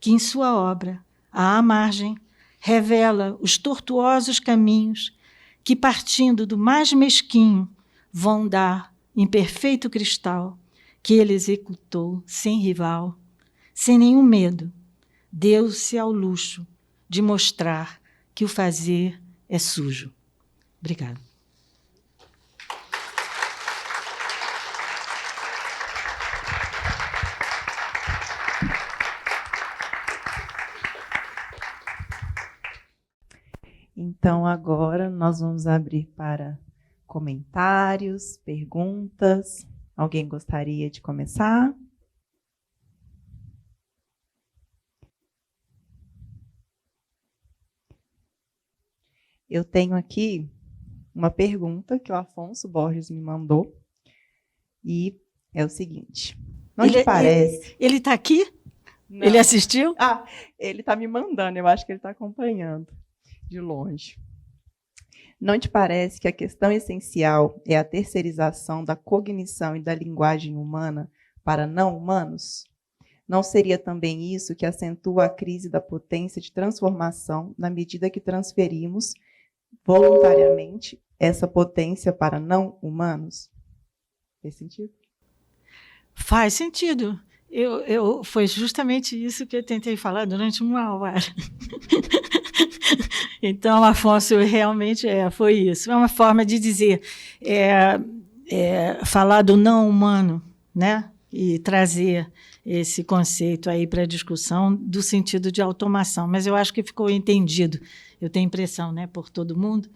que em sua obra, à margem, revela os tortuosos caminhos que, partindo do mais mesquinho, vão dar em perfeito cristal, que ele executou sem rival, sem nenhum medo, deu-se ao luxo de mostrar que o fazer é sujo. Obrigada. Então, agora nós vamos abrir para comentários, perguntas. Alguém gostaria de começar? Eu tenho aqui uma pergunta que o Afonso Borges me mandou, e é o seguinte. Não te parece... Ele está aqui? Não. Ele assistiu? Ah, ele está me mandando, eu acho que ele está acompanhando de longe. Não te parece que a questão essencial é a terceirização da cognição e da linguagem humana para não humanos? Não seria também isso que acentua a crise da potência de transformação na medida que transferimos voluntariamente essa potência para não humanos? Fez sentido? Faz sentido. Foi justamente isso que eu tentei falar durante uma hora. Então, Afonso, realmente foi isso. É uma forma de dizer, falar do não humano, né? E trazer esse conceito aí para a discussão do sentido de automação. Mas eu acho que ficou entendido, eu tenho impressão, né, por todo mundo.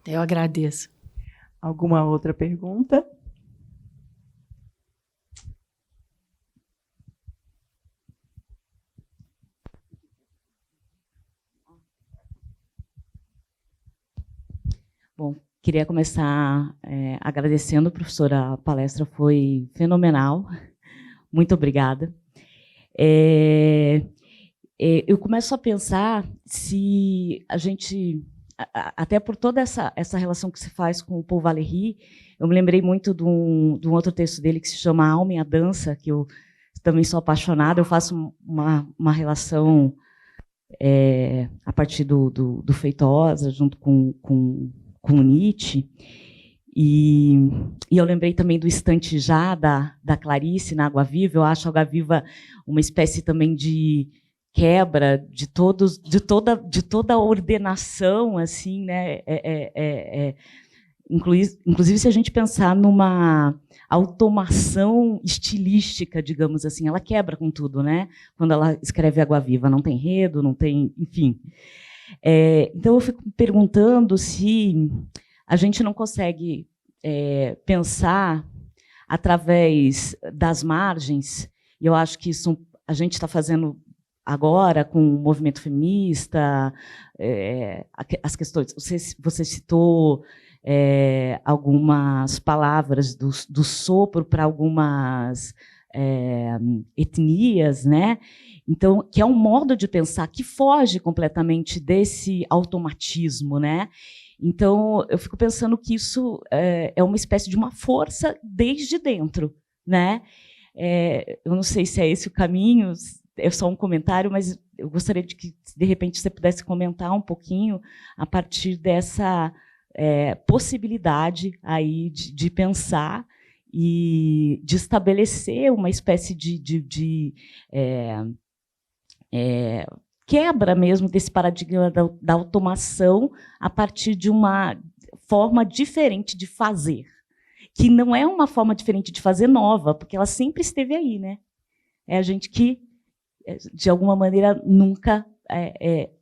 Eu agradeço. Alguma outra pergunta? Bom, queria começar agradecendo, professora, a palestra foi fenomenal. Muito obrigada. Eu começo a pensar se a gente, até por toda essa relação que se faz com o Paul Valéry, eu me lembrei muito de um outro texto dele que se chama A Alma e a Dança, que eu também sou apaixonada. Eu faço uma relação a partir do Feitosa, junto com Nietzsche, e eu lembrei também do Instante Já, da Clarice, na Água Viva. Eu acho a Água Viva uma espécie também de quebra de toda a ordenação, assim, né? Inclusive, se a gente pensar numa automação estilística, digamos assim, ela quebra com tudo, né? Quando ela escreve Água Viva, não tem enredo, não tem, enfim. Então, eu fico perguntando se a gente não consegue pensar através das margens, e eu acho que isso a gente está fazendo agora com o movimento feminista, as questões. Você citou algumas palavras do sopro para algumas etnias, né? Então, que é um modo de pensar que foge completamente desse automatismo, né? Então, eu fico pensando que isso é uma espécie de uma força desde dentro, né? Eu não sei se é esse o caminho, é só um comentário, mas eu gostaria de que, de repente, você pudesse comentar um pouquinho a partir dessa possibilidade aí de pensar e de estabelecer uma espécie de quebra mesmo desse paradigma da automação a partir de uma forma diferente de fazer, que não é uma forma diferente de fazer nova, porque ela sempre esteve aí, né? É a gente que, de alguma maneira, nunca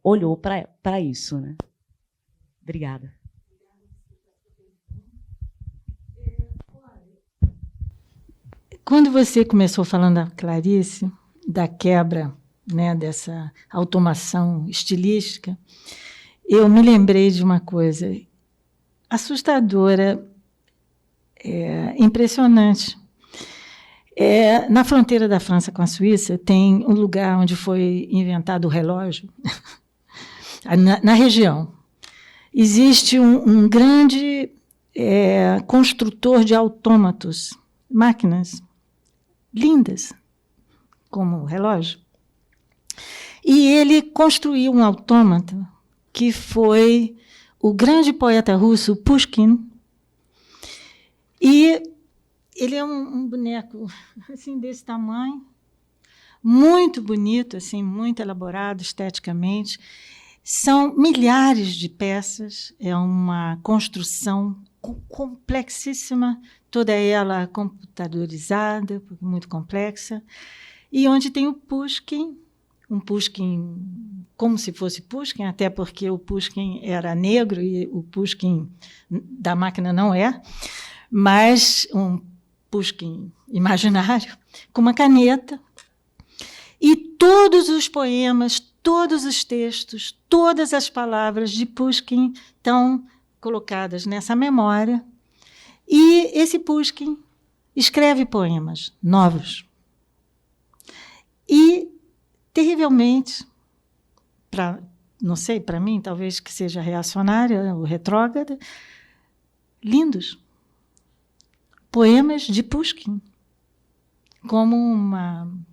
olhou para isso, né? Obrigada. Quando você começou falando da Clarice, da quebra, né, dessa automação estilística, eu me lembrei de uma coisa assustadora, impressionante. Na fronteira da França com a Suíça, tem um lugar onde foi inventado o relógio, na região. Existe um grande construtor de autômatos, máquinas lindas, como o relógio. E ele construiu um autômato que foi o grande poeta russo Pushkin. E ele é um boneco assim, desse tamanho, muito bonito, assim, muito elaborado esteticamente. São milhares de peças, é uma construção complexíssima, toda ela computadorizada, muito complexa, e onde tem o Pushkin, um Pushkin como se fosse Pushkin, até porque o Pushkin era negro e o Pushkin da máquina não é, mas um Pushkin imaginário, com uma caneta, e todos os poemas, todos os textos, todas as palavras de Pushkin estão colocadas nessa memória, e esse Pushkin escreve poemas novos. E, terrivelmente, não sei, para mim, talvez que seja reacionária ou retrógrada, lindos. Poemas de Pushkin, como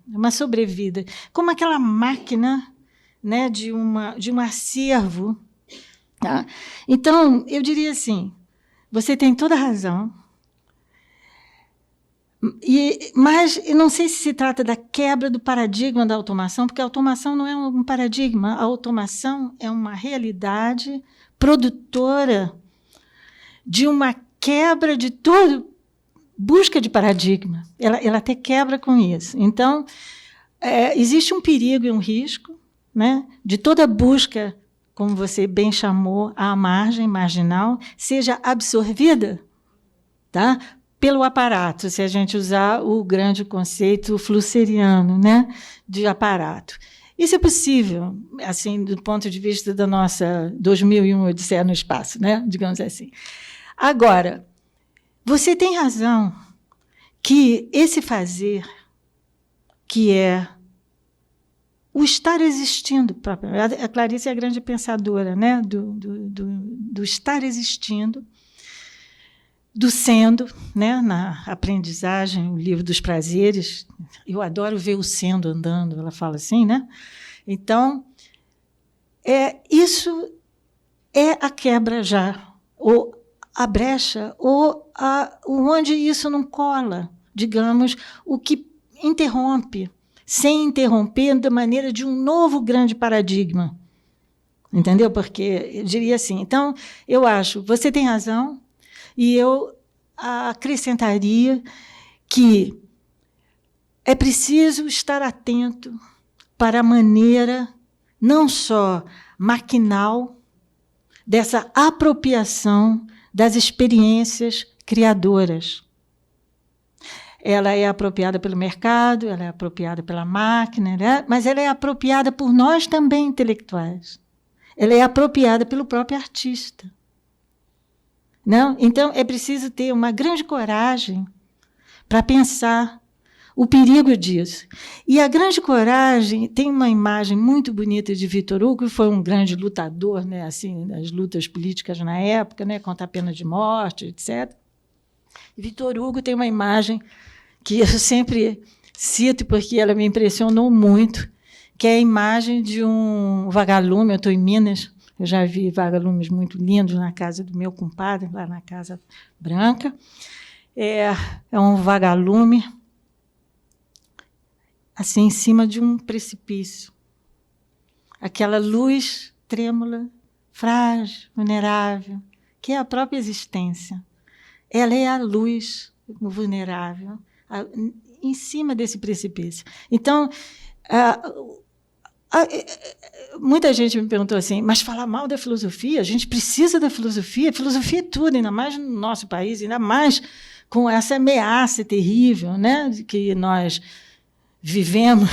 uma sobrevida, como aquela máquina, né, de um acervo. Tá? Então, eu diria assim, você tem toda a razão, mas eu não sei se trata da quebra do paradigma da automação, porque a automação não é um paradigma, a automação é uma realidade produtora de uma quebra de todo busca de paradigma. Ela até quebra com isso. Então, existe um perigo e um risco, né, de toda busca, como você bem chamou, à margem, marginal, seja absorvida, tá, pelo aparato, se a gente usar o grande conceito flusseriano, né, de aparato. Isso é possível, assim, do ponto de vista da nossa 2001 Odisseia no Espaço, né, digamos assim. Agora, você tem razão que esse fazer, que é o estar existindo, a Clarice é a grande pensadora, né, do estar existindo, do sendo, né, na aprendizagem, o livro dos prazeres. Eu adoro ver o sendo andando, ela fala assim, né? Então, isso é a quebra já, ou a brecha, ou onde isso não cola, digamos, o que interrompe, sem interromper, da maneira de um novo grande paradigma. Entendeu? Porque eu diria assim, então, eu acho, você tem razão, e eu acrescentaria que é preciso estar atento para a maneira não só maquinal dessa apropriação das experiências criadoras. Ela é apropriada pelo mercado, ela é apropriada pela máquina, né? Mas ela é apropriada por nós também, intelectuais. Ela é apropriada pelo próprio artista. Não? Então, é preciso ter uma grande coragem para pensar o perigo disso. E a grande coragem, tem uma imagem muito bonita de Victor Hugo, que foi um grande lutador, né, assim, nas lutas políticas na época, né, contra a pena de morte, etc. E Victor Hugo tem uma imagem que eu sempre cito, porque ela me impressionou muito, que é a imagem de um vagalume. Eu estou em Minas, eu já vi vagalumes muito lindos na casa do meu compadre, lá na Casa Branca. É um vagalume assim, em cima de um precipício. Aquela luz trêmula, frágil, vulnerável, que é a própria existência. Ela é a luz vulnerável, em cima desse precipício. Então, muita gente me perguntou assim, mas falar mal da filosofia? A gente precisa da filosofia? A filosofia é tudo, ainda mais no nosso país, ainda mais com essa ameaça terrível, né, que nós vivemos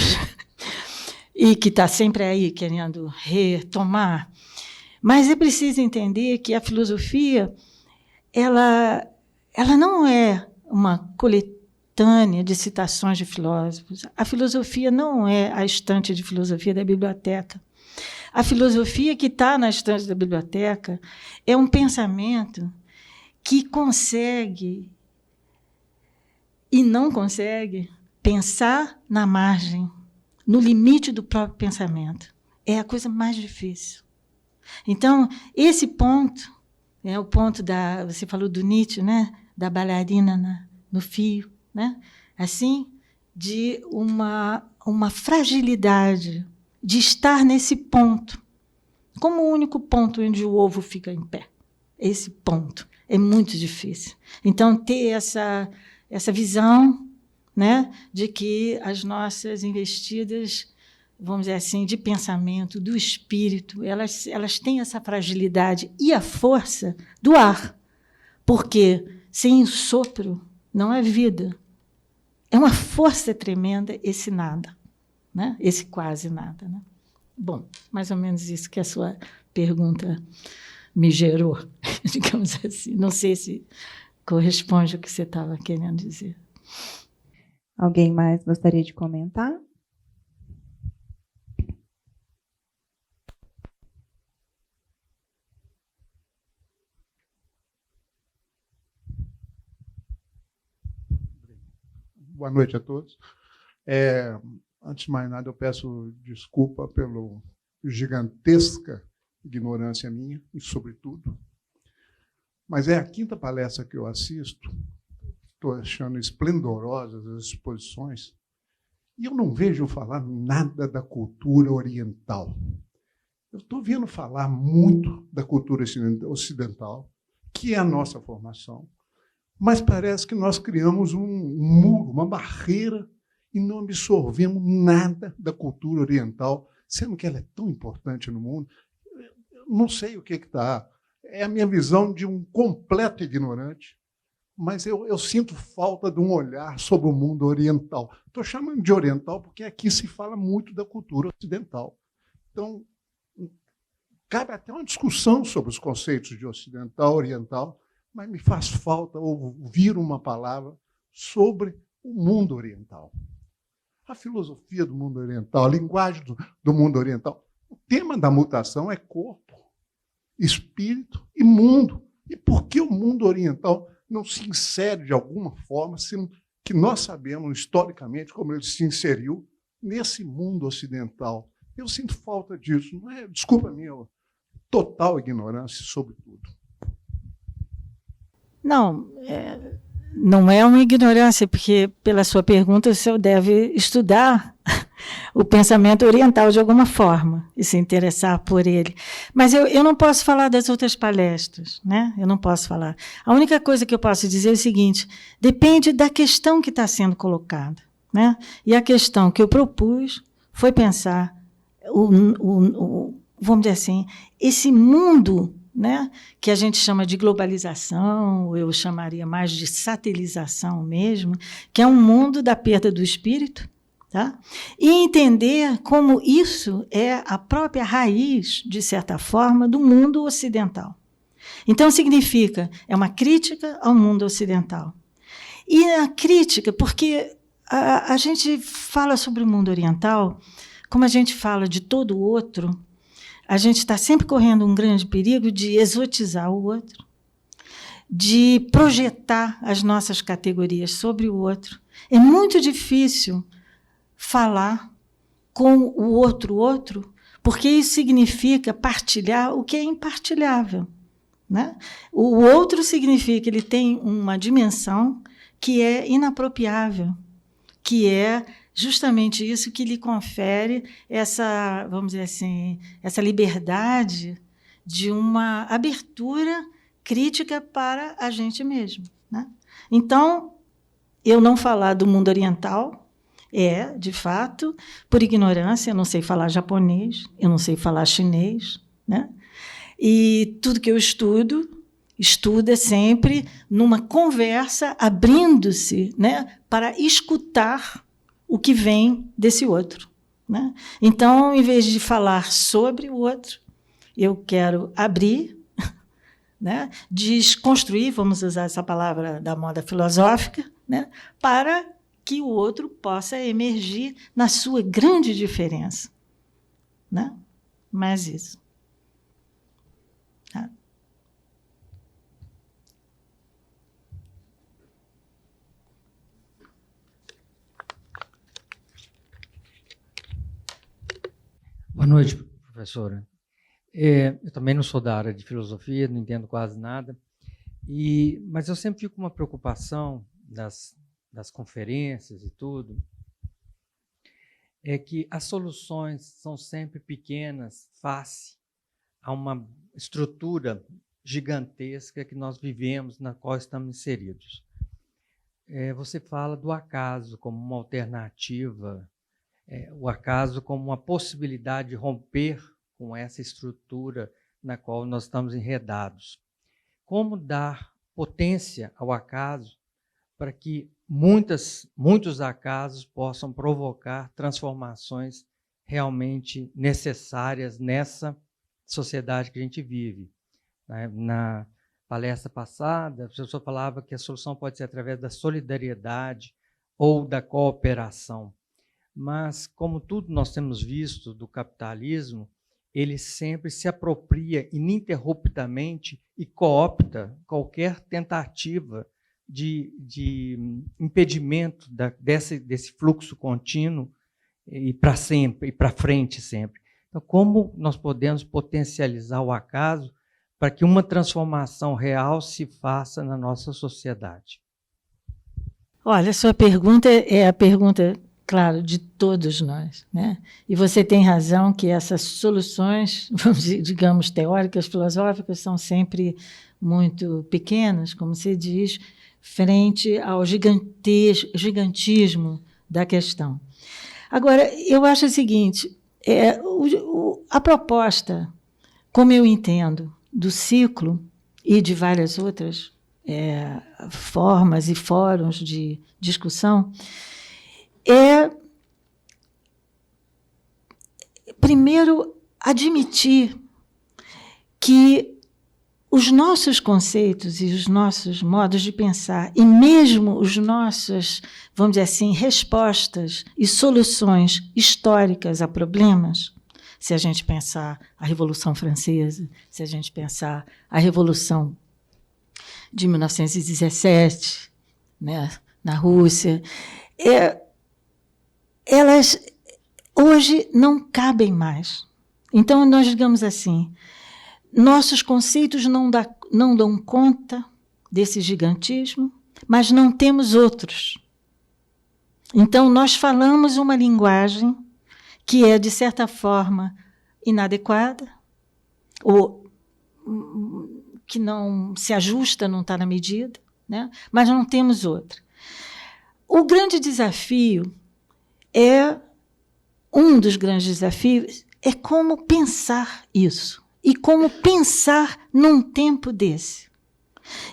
e que está sempre aí querendo retomar. Mas é preciso entender que a filosofia ela não é uma coletânea de citações de filósofos. A filosofia não é a estante de filosofia da biblioteca. A filosofia que está na estante da biblioteca é um pensamento que consegue e não consegue pensar na margem, no limite do próprio pensamento. É a coisa mais difícil. Então, esse ponto, o ponto você falou do Nietzsche, né, da bailarina no fio, né, assim, de uma fragilidade de estar nesse ponto, como o único ponto onde o ovo fica em pé. Esse ponto é muito difícil. Então, ter essa visão, né, de que as nossas investidas, vamos dizer assim, de pensamento, do espírito, elas têm essa fragilidade e a força do ar, porque sem o sopro não há vida. É uma força tremenda esse nada, né, esse quase nada, né? Bom, mais ou menos isso que a sua pergunta me gerou, digamos assim. Não sei se corresponde ao que você estava querendo dizer. Alguém mais gostaria de comentar? Boa noite a todos. Antes de mais nada, eu peço desculpa pela gigantesca ignorância minha, e sobretudo. Mas é a 5ª palestra que eu assisto, estou achando esplendorosas as exposições, e eu não vejo falar nada da cultura oriental. Eu estou vendo falar muito da cultura ocidental, que é a nossa formação, mas parece que nós criamos um muro, uma barreira, e não absorvemos nada da cultura oriental, sendo que ela é tão importante no mundo. Eu não sei o que está. É a minha visão de um completo ignorante, mas eu sinto falta de um olhar sobre o mundo oriental. Estou chamando de oriental porque aqui se fala muito da cultura ocidental. Então, cabe até uma discussão sobre os conceitos de ocidental, oriental, mas me faz falta ouvir uma palavra sobre o mundo oriental. A filosofia do mundo oriental, a linguagem do mundo oriental. O tema da mutação é corpo, espírito e mundo. E por que o mundo oriental não se insere de alguma forma, sendo que nós sabemos historicamente como ele se inseriu nesse mundo ocidental? Eu sinto falta disso. Não é, desculpa a minha total ignorância sobre tudo. Não é uma ignorância, porque, pela sua pergunta, o senhor deve estudar o pensamento oriental de alguma forma e se interessar por ele. Mas eu não posso falar das outras palestras, né? Eu não posso falar. A única coisa que eu posso dizer é o seguinte: depende da questão que está sendo colocada, né? E a questão que eu propus foi pensar, vamos dizer assim, esse mundo, né, que a gente chama de globalização, eu chamaria mais de satelização mesmo, que é um mundo da perda do espírito, tá? E entender como isso é a própria raiz, de certa forma, do mundo ocidental. Então, significa, é uma crítica ao mundo ocidental. E a crítica, porque a gente fala sobre o mundo oriental, como a gente fala de todo o outro, a gente está sempre correndo um grande perigo de exotizar o outro, de projetar as nossas categorias sobre o outro. É muito difícil falar com o outro, porque isso significa partilhar o que é impartilhável, né? O outro significa que ele tem uma dimensão que é inapropriável, que é justamente isso que lhe confere essa, vamos dizer assim, essa liberdade de uma abertura crítica para a gente mesmo, né? Então, eu não falar do mundo oriental de fato, por ignorância. Eu não sei falar japonês, eu não sei falar chinês, né? E tudo que eu estuda sempre numa conversa, abrindo-se, né, para escutar o que vem desse outro, né? Então, em vez de falar sobre o outro, eu quero abrir, né, desconstruir, vamos usar essa palavra da moda filosófica, né, para que o outro possa emergir na sua grande diferença, né? Mais isso. Tá? Boa noite, professora. Eu também não sou da área de filosofia, não entendo quase nada, mas eu sempre fico com uma preocupação das conferências e tudo, é que as soluções são sempre pequenas face a uma estrutura gigantesca que nós vivemos, na qual estamos inseridos. Você fala do acaso como uma alternativa, o acaso como uma possibilidade de romper com essa estrutura na qual nós estamos enredados. Como dar potência ao acaso para que muitos acasos possam provocar transformações realmente necessárias nessa sociedade que a gente vive? Na palestra passada, a professora falava que a solução pode ser através da solidariedade ou da cooperação. Mas, como tudo nós temos visto do capitalismo, ele sempre se apropria ininterruptamente e coopta qualquer tentativa de impedimento desse fluxo contínuo e para sempre, e para frente sempre. Então, como nós podemos potencializar o acaso para que uma transformação real se faça na nossa sociedade? Olha, a sua pergunta é a pergunta, claro, de todos nós, né? E você tem razão que essas soluções, digamos, teóricas, filosóficas, são sempre muito pequenas, como se diz, frente ao gigantismo da questão. Agora, eu acho o seguinte, a proposta, como eu entendo, do ciclo e de várias outras formas e fóruns de discussão, primeiro, admitir que os nossos conceitos e os nossos modos de pensar, e mesmo os nossos, vamos dizer assim, respostas e soluções históricas a problemas, se a gente pensar a Revolução Francesa, se a gente pensar a Revolução de 1917, né, na Rússia, elas hoje não cabem mais. Então, nós digamos assim, nossos conceitos não dão conta desse gigantismo, mas não temos outros. Então, nós falamos uma linguagem que é, de certa forma, inadequada, ou que não se ajusta, não está na medida, né? Mas não temos outra. O grande desafio um dos grandes desafios é como pensar isso, e como pensar num tempo desse.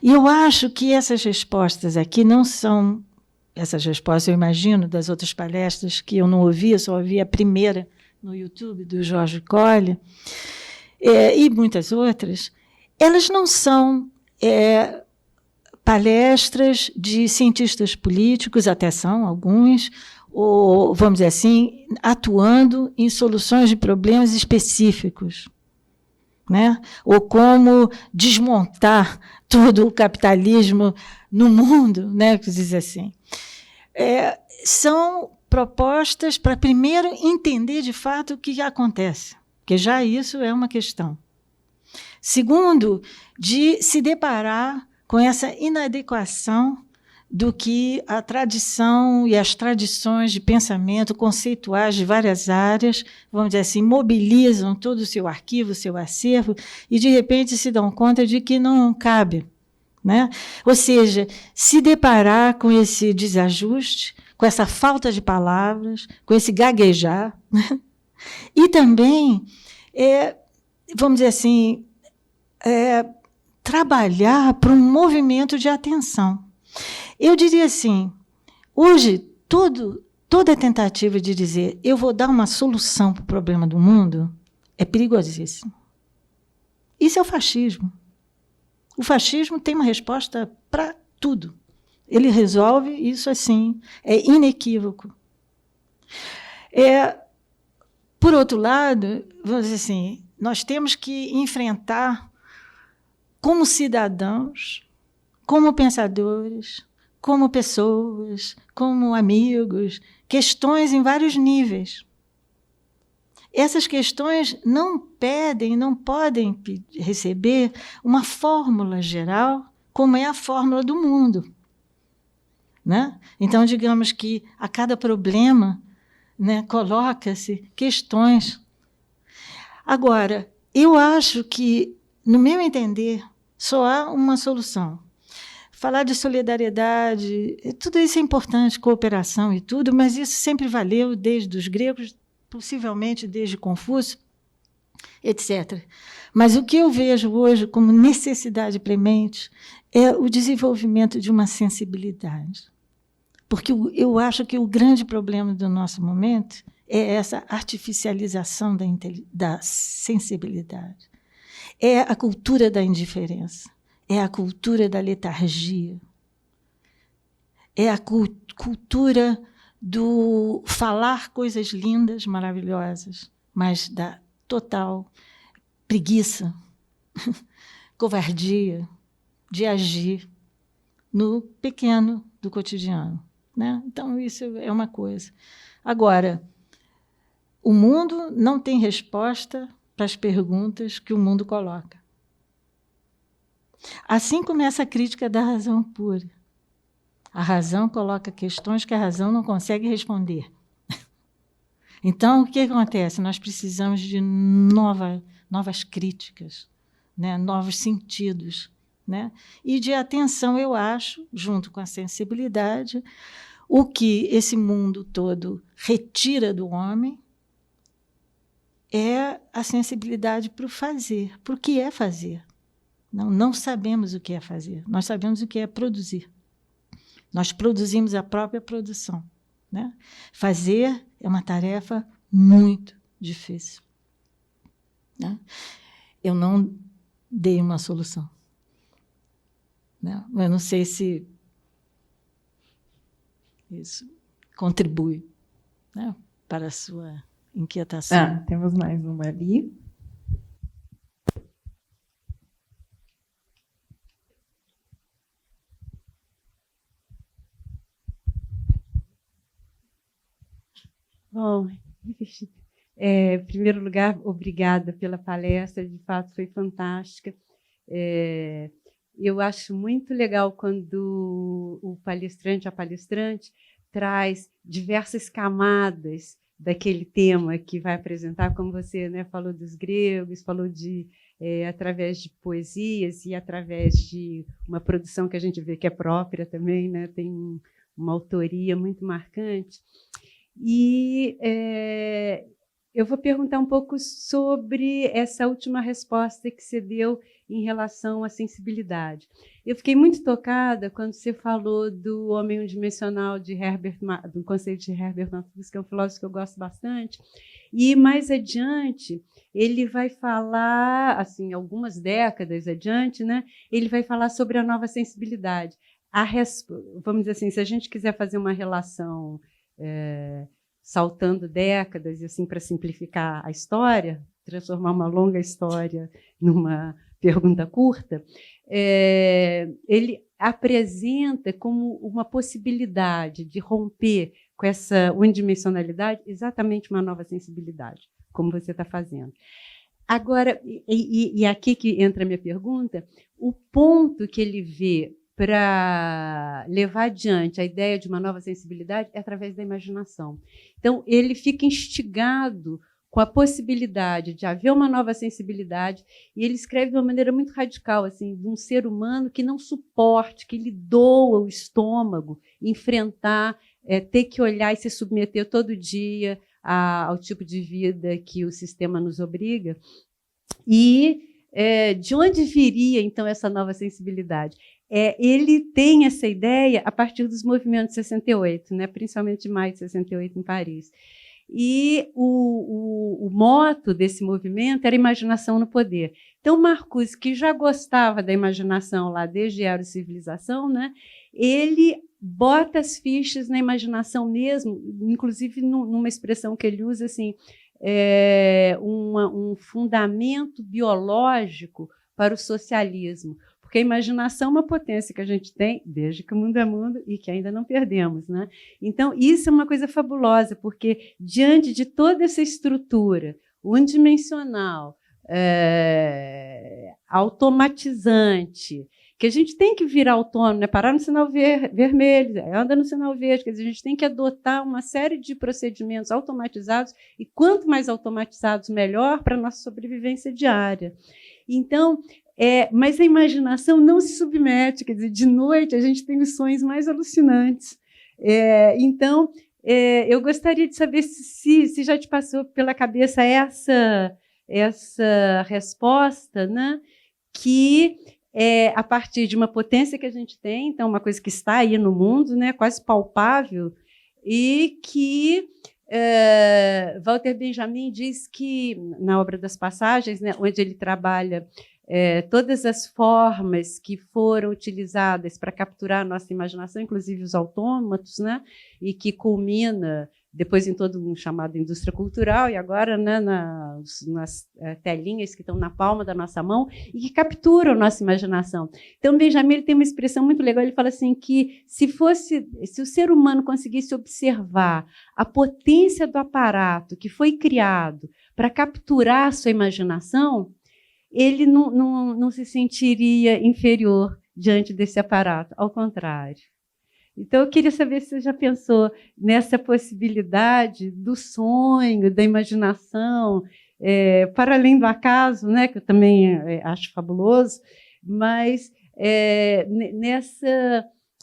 E eu acho que essas respostas aqui não são, essas respostas eu imagino das outras palestras que eu não ouvi, eu só ouvi a primeira no YouTube do Jorge Collier, e muitas outras, elas não são palestras de cientistas políticos, até são alguns, ou, vamos dizer assim, atuando em soluções de problemas específicos, né? Ou como desmontar todo o capitalismo no mundo, né? Quer dizer assim. São propostas para, primeiro, entender de fato o que acontece, porque já isso é uma questão. Segundo, de se deparar com essa inadequação do que a tradição e as tradições de pensamento conceituais de várias áreas, vamos dizer assim, mobilizam todo o seu arquivo, o seu acervo, e, de repente, se dão conta de que não cabe, né? Ou seja, se deparar com esse desajuste, com essa falta de palavras, com esse gaguejar, né? E também, vamos dizer assim, trabalhar para um movimento de atenção. Eu diria assim, hoje, toda tentativa de dizer eu vou dar uma solução para o problema do mundo é perigosíssimo. Isso é o fascismo. O fascismo tem uma resposta para tudo. Ele resolve isso assim, é inequívoco. Por outro lado, vamos dizer assim, nós temos que enfrentar como cidadãos, como pensadores, como pessoas, como amigos, questões em vários níveis. Essas questões não pedem, não podem receber uma fórmula geral, como é a fórmula do mundo, né? Então, digamos que a cada problema, né, coloca-se questões. Agora, eu acho que, no meu entender, só há uma solução. Falar de solidariedade, tudo isso é importante, cooperação e tudo, mas isso sempre valeu desde os gregos, possivelmente desde Confúcio, etc. Mas o que eu vejo hoje como necessidade premente é o desenvolvimento de uma sensibilidade. Porque eu acho que o grande problema do nosso momento é essa artificialização da sensibilidade. É a cultura da indiferença. É a cultura da letargia. É a cultura do falar coisas lindas, maravilhosas, mas da total preguiça, covardia de agir, no pequeno do cotidiano, né? Então, isso é uma coisa. Agora, o mundo não tem resposta para as perguntas que o mundo coloca. Assim começa a crítica da razão pura. A razão coloca questões que a razão não consegue responder. Então, o que acontece? Nós precisamos de novas críticas, né? Novos sentidos, né? E de atenção, eu acho, junto com a sensibilidade, o que esse mundo todo retira do homem é a sensibilidade para o fazer, para o que é fazer. Não sabemos o que é fazer, nós sabemos o que é produzir. Nós produzimos a própria produção, né? Fazer é uma tarefa muito difícil, né? Eu não dei uma solução, né? Eu não sei se isso contribui, né, para a sua inquietação. Temos mais uma ali. Bom, em primeiro lugar, obrigada pela palestra, de fato foi fantástica. Eu acho muito legal quando o palestrante, a palestrante, traz diversas camadas daquele tema que vai apresentar, como você, né, falou dos gregos, falou de através de poesias e através de uma produção que a gente vê que é própria também, né, tem uma autoria muito marcante. E eu vou perguntar um pouco sobre essa última resposta que você deu em relação à sensibilidade. Eu fiquei muito tocada quando você falou do Homem Unidimensional do conceito de Herbert Marcuse, que é um filósofo que eu gosto bastante. E mais adiante, ele vai falar, assim, algumas décadas adiante, né, ele vai falar sobre a nova sensibilidade. Vamos dizer assim, se a gente quiser fazer uma relação saltando décadas, e assim, para simplificar a história, transformar uma longa história numa pergunta curta, ele apresenta como uma possibilidade de romper com essa unidimensionalidade exatamente uma nova sensibilidade, como você está fazendo. Agora, e aqui que entra a minha pergunta, o ponto que ele vê para levar adiante a ideia de uma nova sensibilidade é através da imaginação. Então, ele fica instigado com a possibilidade de haver uma nova sensibilidade, e ele escreve de uma maneira muito radical, assim, de um ser humano que não suporte, que lhe doa o estômago, enfrentar, ter que olhar e se submeter todo dia ao tipo de vida que o sistema nos obriga. E de onde viria, então, essa nova sensibilidade? Ele tem essa ideia a partir dos movimentos de 68, né? Principalmente de maio de 68, em Paris. E o moto desse movimento era imaginação no poder. Então, Marcuse, que já gostava da imaginação lá desde a Civilização, né? Ele bota as fichas na imaginação mesmo, inclusive numa expressão que ele usa, assim, um fundamento biológico para o socialismo. Porque a imaginação é uma potência que a gente tem desde que o mundo é mundo e que ainda não perdemos, né? Então, isso é uma coisa fabulosa, porque, diante de toda essa estrutura unidimensional, automatizante, que a gente tem que virar autônomo, né? Parar no sinal vermelho, anda no sinal verde, quer dizer, a gente tem que adotar uma série de procedimentos automatizados, e quanto mais automatizados, melhor para a nossa sobrevivência diária. Então, mas a imaginação não se submete, quer dizer, de noite a gente tem os sonhos mais alucinantes. Então, eu gostaria de saber se já te passou pela cabeça essa resposta, né, que a partir de uma potência que a gente tem, então uma coisa que está aí no mundo, né, quase palpável, e que Walter Benjamin diz que, na obra das Passagens, né, onde ele trabalha todas as formas que foram utilizadas para capturar a nossa imaginação, inclusive os autômatos, né, e que culmina depois em todo um chamado indústria cultural, e agora, né, nas telinhas que estão na palma da nossa mão e que capturam a nossa imaginação. Então, Benjamin ele tem uma expressão muito legal, ele fala assim que se o ser humano conseguisse observar a potência do aparato que foi criado para capturar a sua imaginação, ele não se sentiria inferior diante desse aparato, ao contrário. Então, eu queria saber se você já pensou nessa possibilidade do sonho, da imaginação, para além do acaso, né, que eu também acho fabuloso, mas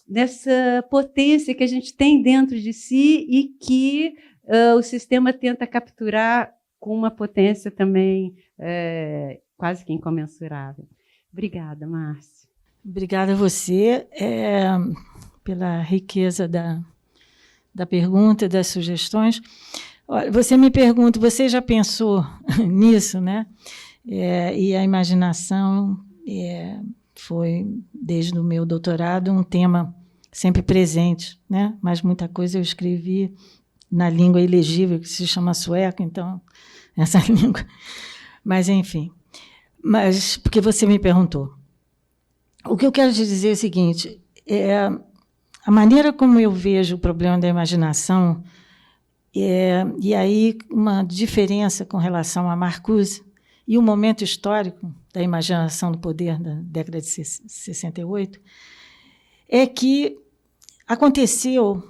nessa potência que a gente tem dentro de si e que o sistema tenta capturar com uma potência também quase que incomensurável. Obrigada, Márcia. Obrigada a você pela riqueza da pergunta, das sugestões. Olha, você me pergunta, você já pensou nisso, né? E a imaginação foi, desde o meu doutorado, um tema sempre presente, né? Mas muita coisa eu escrevi na língua ilegível, que se chama sueco, então, essa língua. Mas, enfim. Mas, porque você me perguntou. O que eu quero te dizer é o seguinte, a maneira como eu vejo o problema da imaginação, e aí uma diferença com relação a Marcuse, e o momento histórico da imaginação do poder da década de 68, é que aconteceu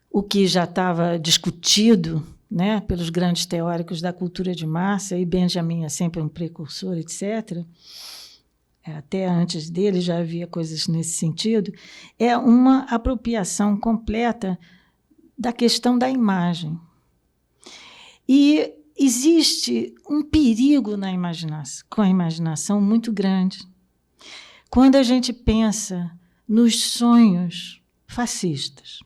o que já estava discutido, né, pelos grandes teóricos da cultura de massa, e Benjamin é sempre um precursor, etc., até antes dele já havia coisas nesse sentido, é uma apropriação completa da questão da imagem. E existe um perigo com a imaginação muito grande. Quando a gente pensa nos sonhos fascistas,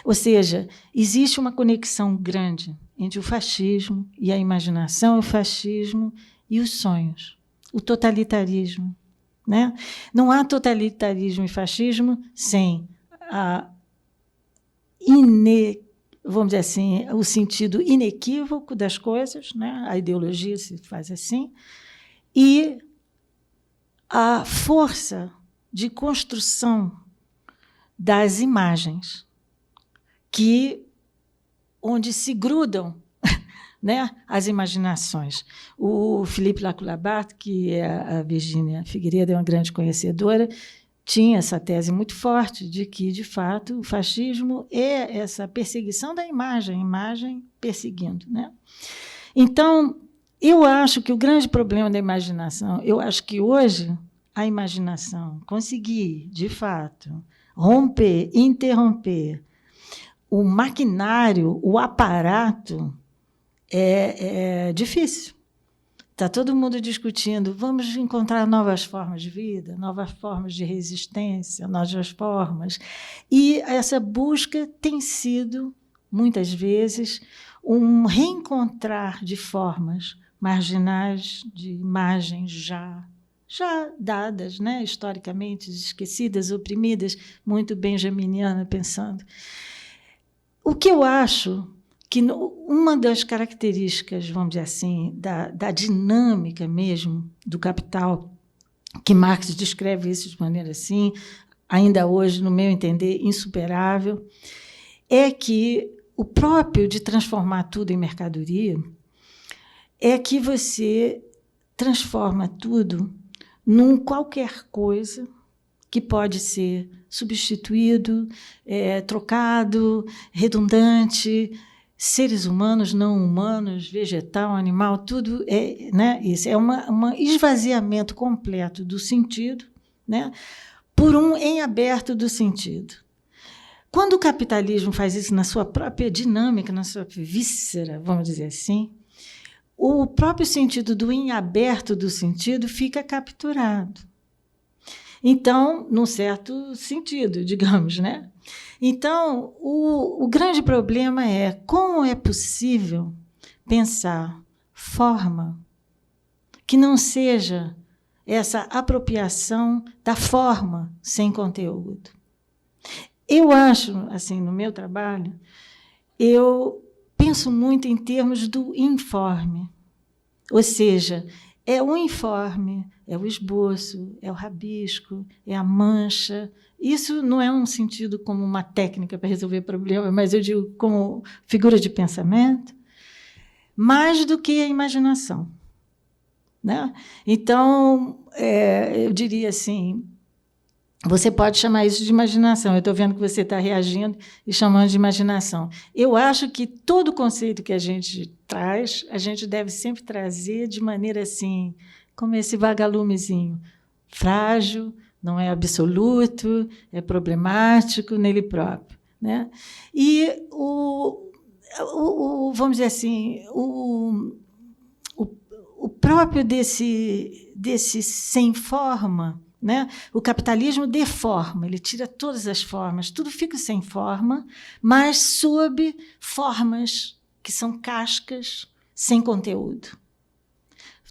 ou seja, existe uma conexão grande entre o fascismo e a imaginação, o fascismo e os sonhos, o totalitarismo. Né? Não há totalitarismo e fascismo sem vamos dizer assim, o sentido inequívoco das coisas, né? A ideologia se faz assim, e a força de construção das imagens, onde se grudam, né, as imaginações. O Philippe Lacoue-Labarthe, que é a Virginia Figueiredo, é uma grande conhecedora, tinha essa tese muito forte de que, de fato, o fascismo é essa perseguição da imagem, imagem perseguindo. Né? Então, eu acho que o grande problema da imaginação, eu acho que hoje a imaginação conseguir, de fato, romper, interromper o maquinário, o aparato, é difícil. Está todo mundo discutindo, vamos encontrar novas formas de vida, novas formas de resistência, novas formas. E essa busca tem sido, muitas vezes, um reencontrar de formas marginais, de imagens já dadas, né, historicamente, esquecidas, oprimidas, muito benjaminiana pensando. O que eu acho que uma das características, vamos dizer assim, da dinâmica mesmo do capital, que Marx descreve isso de maneira assim, ainda hoje, no meu entender, insuperável, é que o próprio de transformar tudo em mercadoria é que você transforma tudo num qualquer coisa que pode ser substituído, trocado, redundante, seres humanos, não humanos, vegetal, animal, tudo né, isso é um esvaziamento completo do sentido, né, por um em aberto do sentido. Quando o capitalismo faz isso na sua própria dinâmica, na sua víscera, vamos dizer assim, o próprio sentido do em aberto do sentido fica capturado. Então, num certo sentido, digamos, né? Então, o grande problema é como é possível pensar forma que não seja essa apropriação da forma sem conteúdo. Eu acho, assim, no meu trabalho, eu penso muito em termos do informe, ou seja, é o informe, é o esboço, é o rabisco, é a mancha. Isso não é um sentido como uma técnica para resolver problema, mas eu digo como figura de pensamento, mais do que a imaginação, né? Então, eu diria assim, você pode chamar isso de imaginação. Eu estou vendo que você está reagindo e chamando de imaginação. Eu acho que todo conceito que a gente traz, a gente deve sempre trazer de maneira assim, como esse vagalumezinho, frágil, não é absoluto, é problemático nele próprio, né? E vamos dizer assim, o próprio desse sem forma, né? O capitalismo deforma, ele tira todas as formas, tudo fica sem forma, mas sob formas que são cascas sem conteúdo.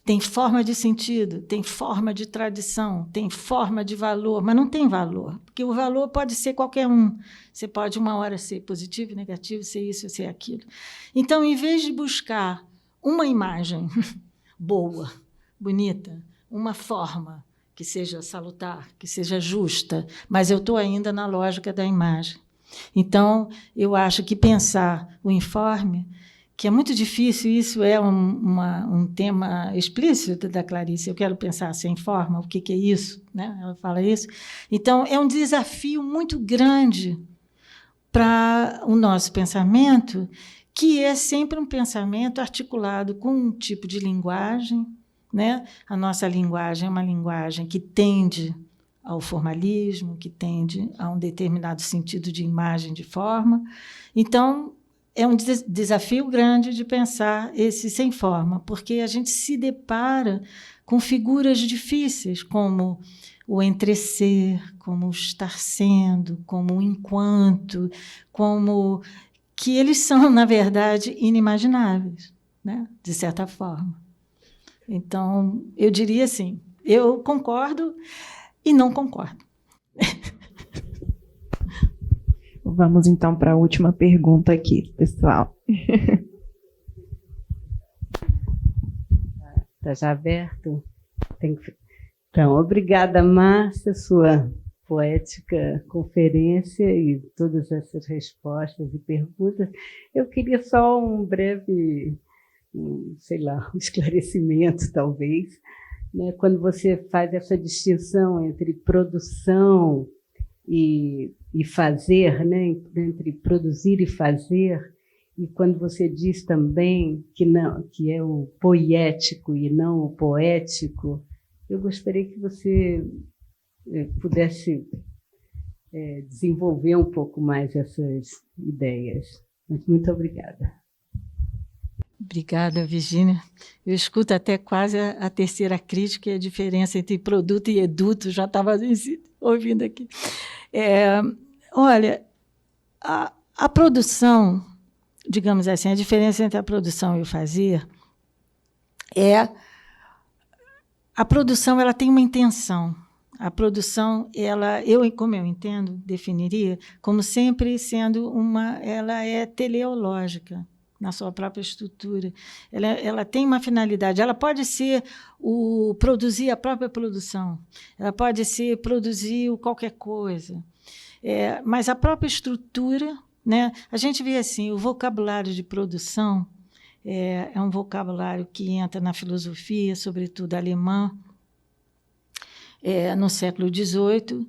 Tem forma de sentido, tem forma de tradição, tem forma de valor, mas não tem valor, porque o valor pode ser qualquer um. Você pode, uma hora, ser positivo, negativo, ser isso, ser aquilo. Então, em vez de buscar uma imagem boa, bonita, uma forma que seja salutar, que seja justa, mas eu estou ainda na lógica da imagem. Então, eu acho que pensar o informe, que é muito difícil, isso é um tema explícito da Clarice, eu quero pensar sem forma, o que é isso, né? Ela fala isso. Então, é um desafio muito grande para o nosso pensamento, que é sempre um pensamento articulado com um tipo de linguagem, né? A nossa linguagem é uma linguagem que tende ao formalismo, que tende a um determinado sentido de imagem, de forma. Então, é um desafio grande de pensar esse sem forma, porque a gente se depara com figuras difíceis, como o entreser, como o estar sendo, como o enquanto, como que eles são, na verdade, inimagináveis, né? De certa forma. Então, eu diria assim, eu concordo e não concordo. Vamos, então, para a última pergunta aqui, pessoal. Está já aberto? Então, obrigada, Márcia, sua poética conferência e todas essas respostas e perguntas. Eu queria só um breve, sei lá, um esclarecimento, talvez, né? Quando você faz essa distinção entre produção e fazer, né? Entre produzir e fazer, e quando você diz também que não, que é o poético e não o poético, eu gostaria que você pudesse desenvolver um pouco mais essas ideias. Muito obrigada. Obrigada, Virgínia. Eu escuto até quase a terceira crítica e a diferença entre produto e eduto, já estava ouvindo aqui. Olha, a produção, digamos assim, a diferença entre a produção e o fazer é a produção, ela tem uma intenção. A produção, como eu entendo, definiria como sempre sendo ela é teleológica na sua própria estrutura. Ela tem uma finalidade. Ela pode ser produzir a própria produção. Ela pode ser produzir qualquer coisa. Mas a própria estrutura, né? A gente vê assim, o vocabulário de produção é um vocabulário que entra na filosofia, sobretudo alemã, no século XVIII.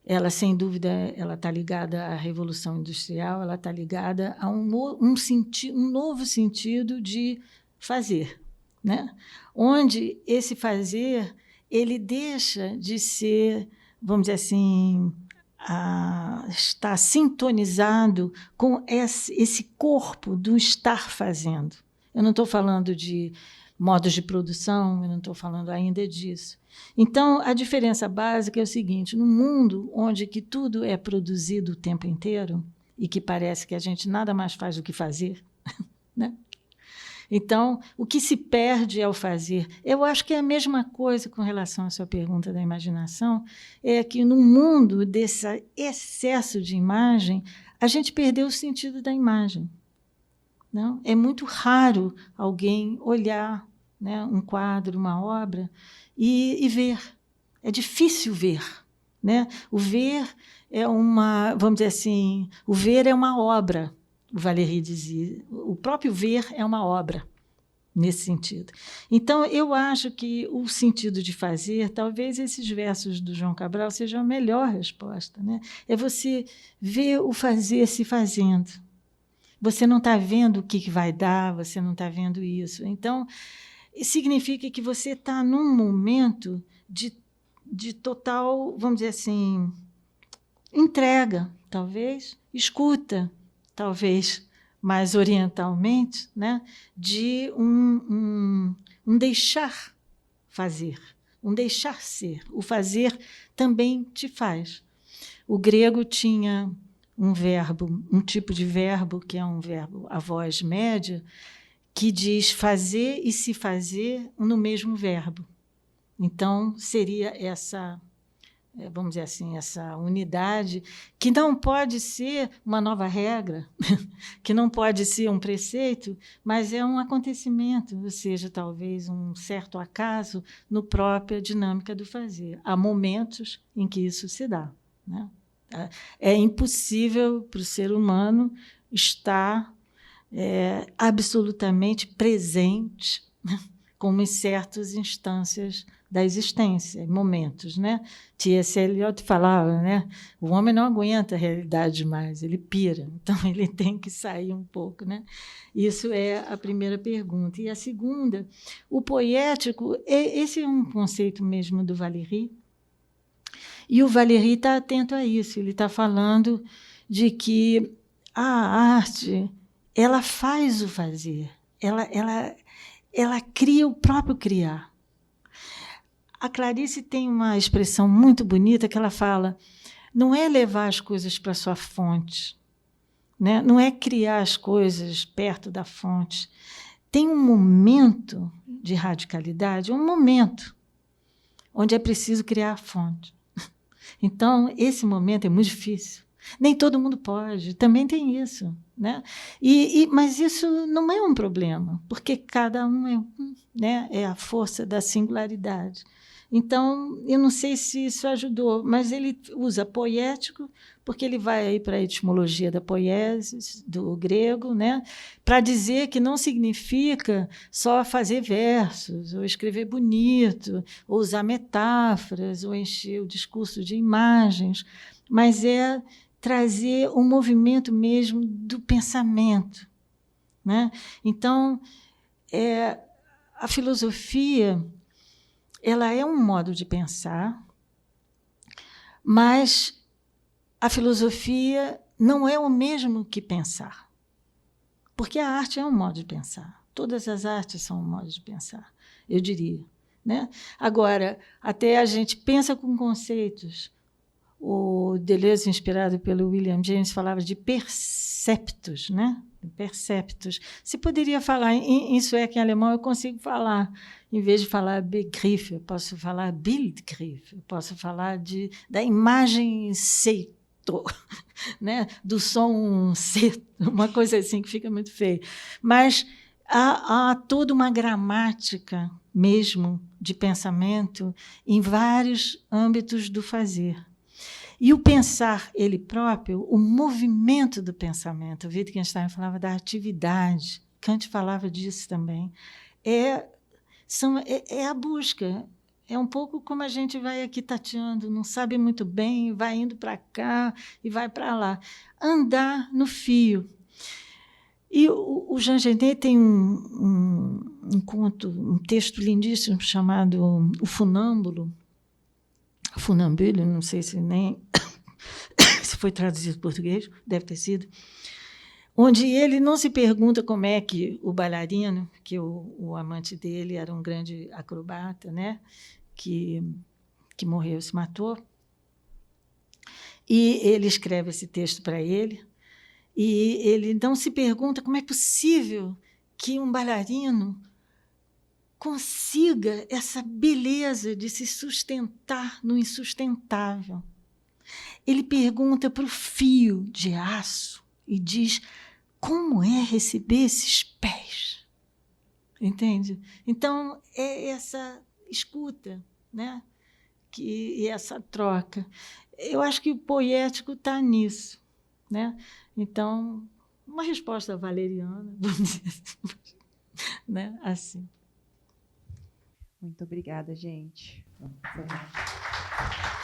Ela, sem dúvida, ela está ligada à Revolução Industrial, ela está ligada a um novo sentido de fazer, né? Onde esse fazer ele deixa de ser, vamos dizer assim, está sintonizado com esse corpo do estar fazendo. Eu não estou falando de modos de produção, eu não estou falando ainda disso. Então, a diferença básica é o seguinte: no mundo onde que tudo é produzido o tempo inteiro e que parece que a gente nada mais faz do que fazer, né? Então, o que se perde é o fazer. Eu acho que é a mesma coisa com relação à sua pergunta da imaginação, é que no mundo desse excesso de imagem, a gente perdeu o sentido da imagem. Não? É muito raro alguém olhar, né, um quadro, uma obra, e ver. É difícil ver. Né? O ver é uma, vamos dizer assim, o ver é uma obra, o Valéry dizia. O próprio ver é uma obra, nesse sentido. Então, eu acho que o sentido de fazer, talvez esses versos do João Cabral sejam a melhor resposta. Né? É você ver o fazer se fazendo. Você não está vendo o que vai dar, você não está vendo isso. Então, significa que você está num momento de total, vamos dizer assim, entrega, talvez, escuta, talvez, mais orientalmente, né, de um deixar fazer, um deixar ser. O fazer também te faz. O grego tinha um verbo, um tipo de verbo, que é um verbo, a voz média, que diz fazer e se fazer no mesmo verbo. Então, seria essa, vamos dizer assim, essa unidade, que não pode ser uma nova regra, que não pode ser um preceito, mas é um acontecimento, ou seja, talvez um certo acaso no própria dinâmica do fazer. Há momentos em que isso se dá. Né? É impossível para o ser humano estar absolutamente presente, né? Como em certas instâncias da existência, momentos. Né? T.S. Eliot falava, né? O homem não aguenta a realidade mais, ele pira, então ele tem que sair um pouco. Né? Isso é a primeira pergunta. E a segunda, o poético, esse é um conceito mesmo do Valéry, e o Valéry está atento a isso, ele está falando de que a arte ela faz o fazer, ela cria o próprio criar. A Clarice tem uma expressão muito bonita que ela fala, não é levar as coisas para a sua fonte, né? Não é criar as coisas perto da fonte. Tem um momento de radicalidade, um momento onde é preciso criar a fonte. Então, esse momento é muito difícil. Nem todo mundo pode, também tem isso. Né? Mas isso não é um problema, porque cada um né, é a força da singularidade. Então, eu não sei se isso ajudou, mas ele usa poético, porque ele vai aí para a etimologia da poiesis, do grego, né, para dizer que não significa só fazer versos, ou escrever bonito, ou usar metáforas, ou encher o discurso de imagens, mas é trazer um movimento mesmo do pensamento. Né? Então, a filosofia ela é um modo de pensar, mas a filosofia não é o mesmo que pensar, porque a arte é um modo de pensar. Todas as artes são um modo de pensar, eu diria. Né? Agora, até a gente pensa com conceitos. O Deleuze, inspirado pelo William James, falava de perceptos, né? Perceptos. Se poderia falar em sueco e em alemão, eu consigo falar. Em vez de falar Begriff, eu posso falar Bildgriff, eu posso falar da imagem seito, né? Do som seto, uma coisa assim que fica muito feio. Mas há toda uma gramática mesmo de pensamento em vários âmbitos do fazer. E o pensar ele próprio, o movimento do pensamento, o Wittgenstein falava da atividade, Kant falava disso também, é a busca, é um pouco como a gente vai aqui tateando, não sabe muito bem, vai indo para cá e vai para lá. Andar no fio. E o Jean Genet tem um conto, um texto lindíssimo chamado O Funâmbulo, Funambule, não sei se nem se foi traduzido em português, deve ter sido, onde ele não se pergunta como é que o bailarino, que o amante dele era um grande acrobata, né, que morreu, se matou, e ele escreve esse texto para ele, e ele não se pergunta como é possível que um bailarino consiga essa beleza de se sustentar no insustentável. Ele pergunta para o fio de aço e diz como é receber esses pés? Entende? Então, é essa escuta, né? E essa troca. Eu acho que o poético está nisso, né? Então, uma resposta valeriana, vamos dizer assim, né? Assim. Muito obrigada, gente. Vamos encerrar.